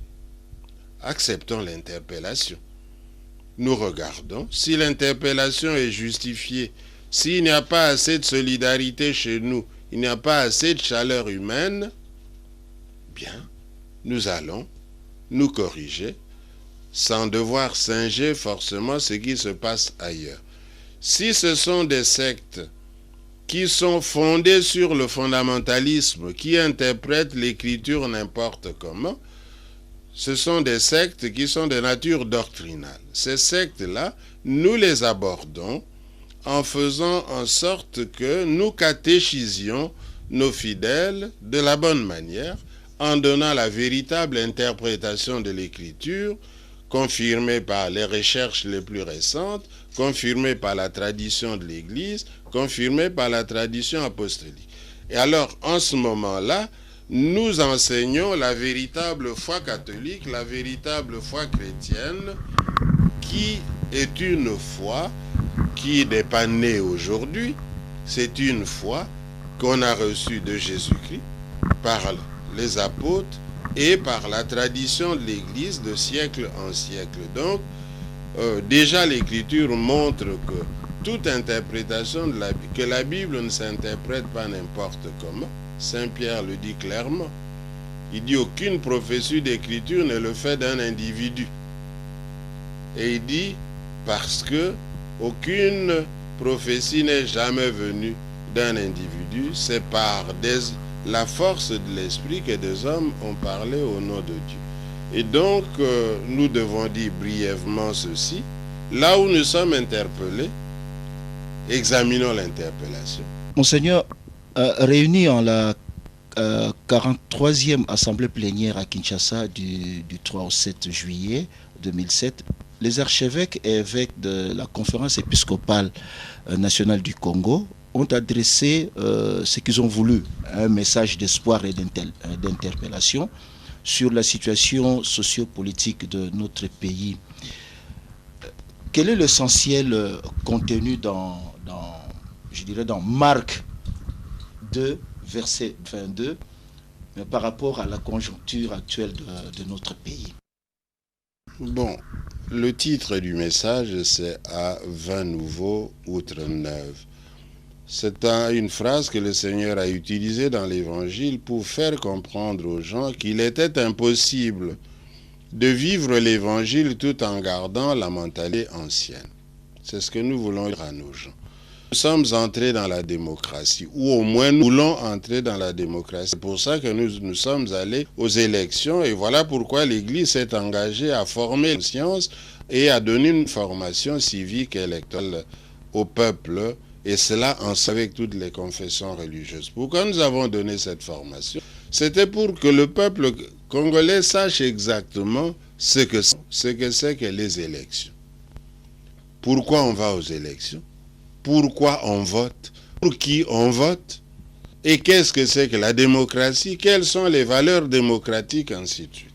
[SPEAKER 9] acceptons l'interpellation. Nous regardons. Si l'interpellation est justifiée, s'il n'y a pas assez de solidarité chez nous, il n'y a pas assez de chaleur humaine, bien, nous allons nous corriger sans devoir singer forcément ce qui se passe ailleurs. Si ce sont des sectes qui sont fondées sur le fondamentalisme, qui interprètent l'écriture n'importe comment, ce sont des sectes qui sont de nature doctrinale. Ces sectes-là, nous les abordons en faisant en sorte que nous catéchisions nos fidèles de la bonne manière, en donnant la véritable interprétation de l'écriture, confirmée par les recherches les plus récentes, confirmée par la tradition de l'Église, confirmée par la tradition apostolique. Et alors, en ce moment-là, nous enseignons la véritable foi catholique, la véritable foi chrétienne, qui est une foi qui n'est pas née aujourd'hui, c'est une foi qu'on a reçue de Jésus-Christ par les apôtres et par la tradition de l'Église de siècle en siècle. Donc, déjà l'Écriture montre que toute interprétation que la Bible ne s'interprète pas n'importe comment. Saint Pierre le dit clairement. Il dit aucune prophétie d'Écriture ne le fait d'un individu. Et il dit parce que aucune prophétie n'est jamais venue d'un individu, c'est par la force de l'esprit que des hommes ont parlé au nom de Dieu. Et donc, nous devons dire brièvement ceci. Là où nous sommes interpellés, examinons l'interpellation.
[SPEAKER 1] Monseigneur, réuni en la 43e assemblée plénière à Kinshasa du 3 au 7 juillet 2007, les archevêques et évêques de la conférence épiscopale nationale du Congo ont adressé ce qu'ils ont voulu, un message d'espoir et d'interpellation sur la situation sociopolitique de notre pays. Quel est l'essentiel contenu dans Marc 2, verset 22, par rapport à la conjoncture actuelle de notre pays?
[SPEAKER 9] Bon, le titre du message, c'est « À vin nouveau, outre neuve ». C'est une phrase que le Seigneur a utilisée dans l'Évangile pour faire comprendre aux gens qu'il était impossible de vivre l'Évangile tout en gardant la mentalité ancienne. C'est ce que nous voulons dire à nos gens. Nous sommes entrés dans la démocratie, ou au moins nous voulons entrer dans la démocratie. C'est pour ça que nous sommes allés aux élections, et voilà pourquoi l'Église s'est engagée à former la science et à donner une formation civique et électorale au peuple, et cela avec toutes les confessions religieuses. Pourquoi nous avons donné cette formation? C'était pour que le peuple congolais sache exactement ce que c'est que les élections. Pourquoi on va aux élections? Pourquoi on vote? Pour qui on vote? Et qu'est-ce que c'est que la démocratie? Quelles sont les valeurs démocratiques, ainsi de suite.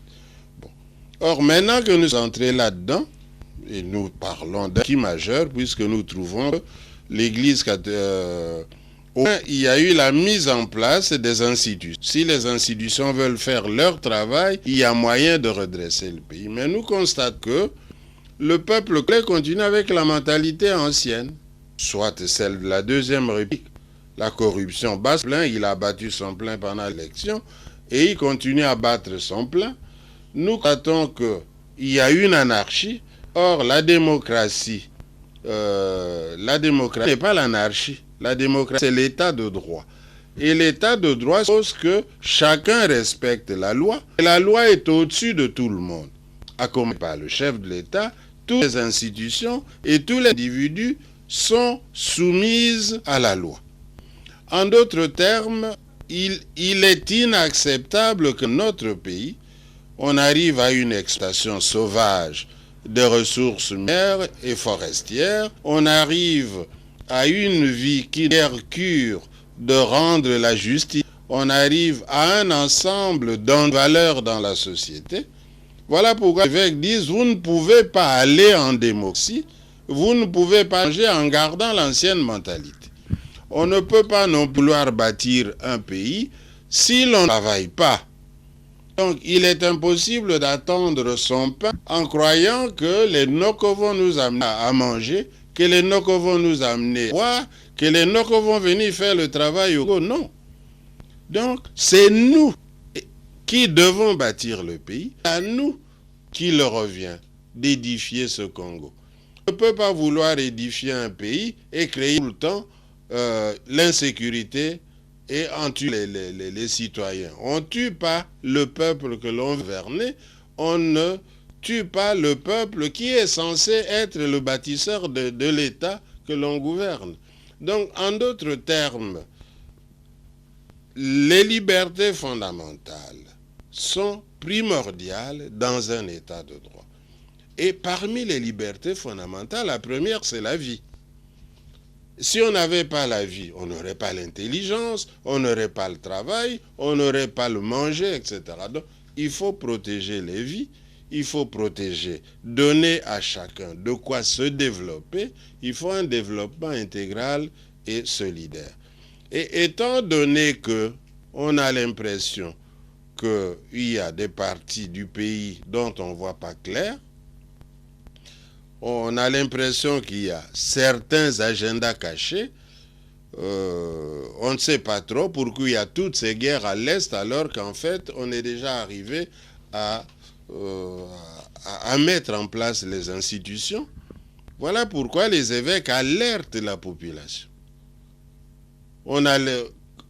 [SPEAKER 9] Bon. Or, maintenant que nous entrons là-dedans, et nous parlons d'un qui majeur, puisque nous trouvons que l'Église il y a eu la mise en place des institutions. Si les institutions veulent faire leur travail, il y a moyen de redresser le pays. Mais nous constatons que le peuple continue avec la mentalité ancienne, soit celle de la Deuxième République. La corruption bat son plein, il a battu son plein pendant l'élection, et il continue à battre son plein. Nous constatons qu'il y a une anarchie. Or, la démocratie n'est pas l'anarchie. La démocratie, c'est l'état de droit. Et l'état de droit suppose que chacun respecte la loi. Et la loi est au-dessus de tout le monde. À commencer par le chef de l'État, toutes les institutions et tous les individus sont soumises à la loi. En d'autres termes, il est inacceptable que notre pays, on arrive à une exploitation sauvage des ressources minières et forestières, on arrive à une vie qui cure de rendre la justice, on arrive à un ensemble de valeurs dans la société. Voilà pourquoi les évêques disent, vous ne pouvez pas aller en démocratie, vous ne pouvez pas changer en gardant l'ancienne mentalité. On ne peut pas non plus vouloir bâtir un pays si l'on ne travaille pas. Donc, il est impossible d'attendre son pain en croyant que les Noko vont nous amener à manger, que les Noko vont nous amener à boire, que les Noko vont venir faire le travail au Congo. Non. Donc, c'est nous qui devons bâtir le pays. C'est à nous qu'il revient d'édifier ce Congo. On ne peut pas vouloir édifier un pays et créer tout le temps l'insécurité et en tue les citoyens. On ne tue pas le peuple que l'on gouverne, on ne tue pas le peuple qui est censé être le bâtisseur de l'État que l'on gouverne. Donc, en d'autres termes, les libertés fondamentales sont primordiales dans un État de droit. Et parmi les libertés fondamentales, la première, c'est la vie. Si on n'avait pas la vie, on n'aurait pas l'intelligence, on n'aurait pas le travail, on n'aurait pas le manger, etc. Donc, il faut protéger les vies, il faut protéger, donner à chacun de quoi se développer. Il faut un développement intégral et solidaire. Et étant donné que on a l'impression qu'il y a des parties du pays dont on ne voit pas clair, on a l'impression qu'il y a certains agendas cachés. On ne sait pas trop pourquoi il y a toutes ces guerres à l'Est alors qu'en fait, on est déjà arrivé à mettre en place les institutions. Voilà pourquoi les évêques alertent la population.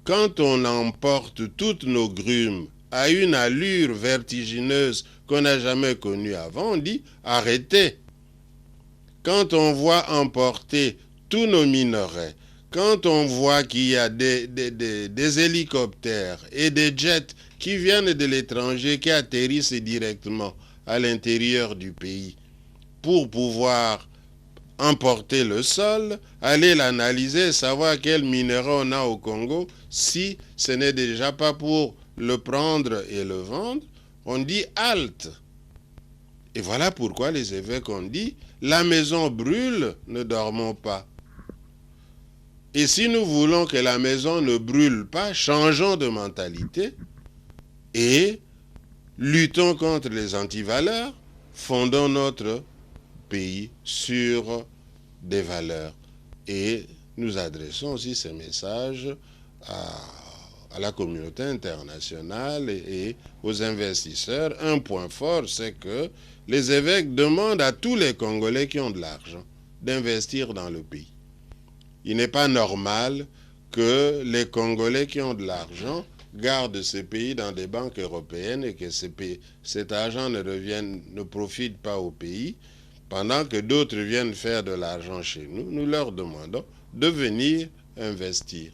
[SPEAKER 9] Quand on emporte toutes nos grumes à une allure vertigineuse qu'on n'a jamais connue avant, on dit arrêtez. Quand on voit emporter tous nos minerais, quand on voit qu'il y a des hélicoptères et des jets qui viennent de l'étranger, qui atterrissent directement à l'intérieur du pays pour pouvoir emporter le sol, aller l'analyser, savoir quel minerai on a au Congo, si ce n'est déjà pas pour le prendre et le vendre, on dit halte. Et voilà pourquoi les évêques ont dit, la maison brûle, ne dormons pas. Et si nous voulons que la maison ne brûle pas, changeons de mentalité et luttons contre les antivaleurs, fondons notre pays sur des valeurs. Et nous adressons aussi ces messages à la communauté internationale et aux investisseurs. Un point fort, c'est que les évêques demandent à tous les Congolais qui ont de l'argent d'investir dans le pays. Il n'est pas normal que les Congolais qui ont de l'argent gardent ces pays dans des banques européennes et que cet argent ne profite pas au pays, pendant que d'autres viennent faire de l'argent chez nous. Nous leur demandons de venir investir.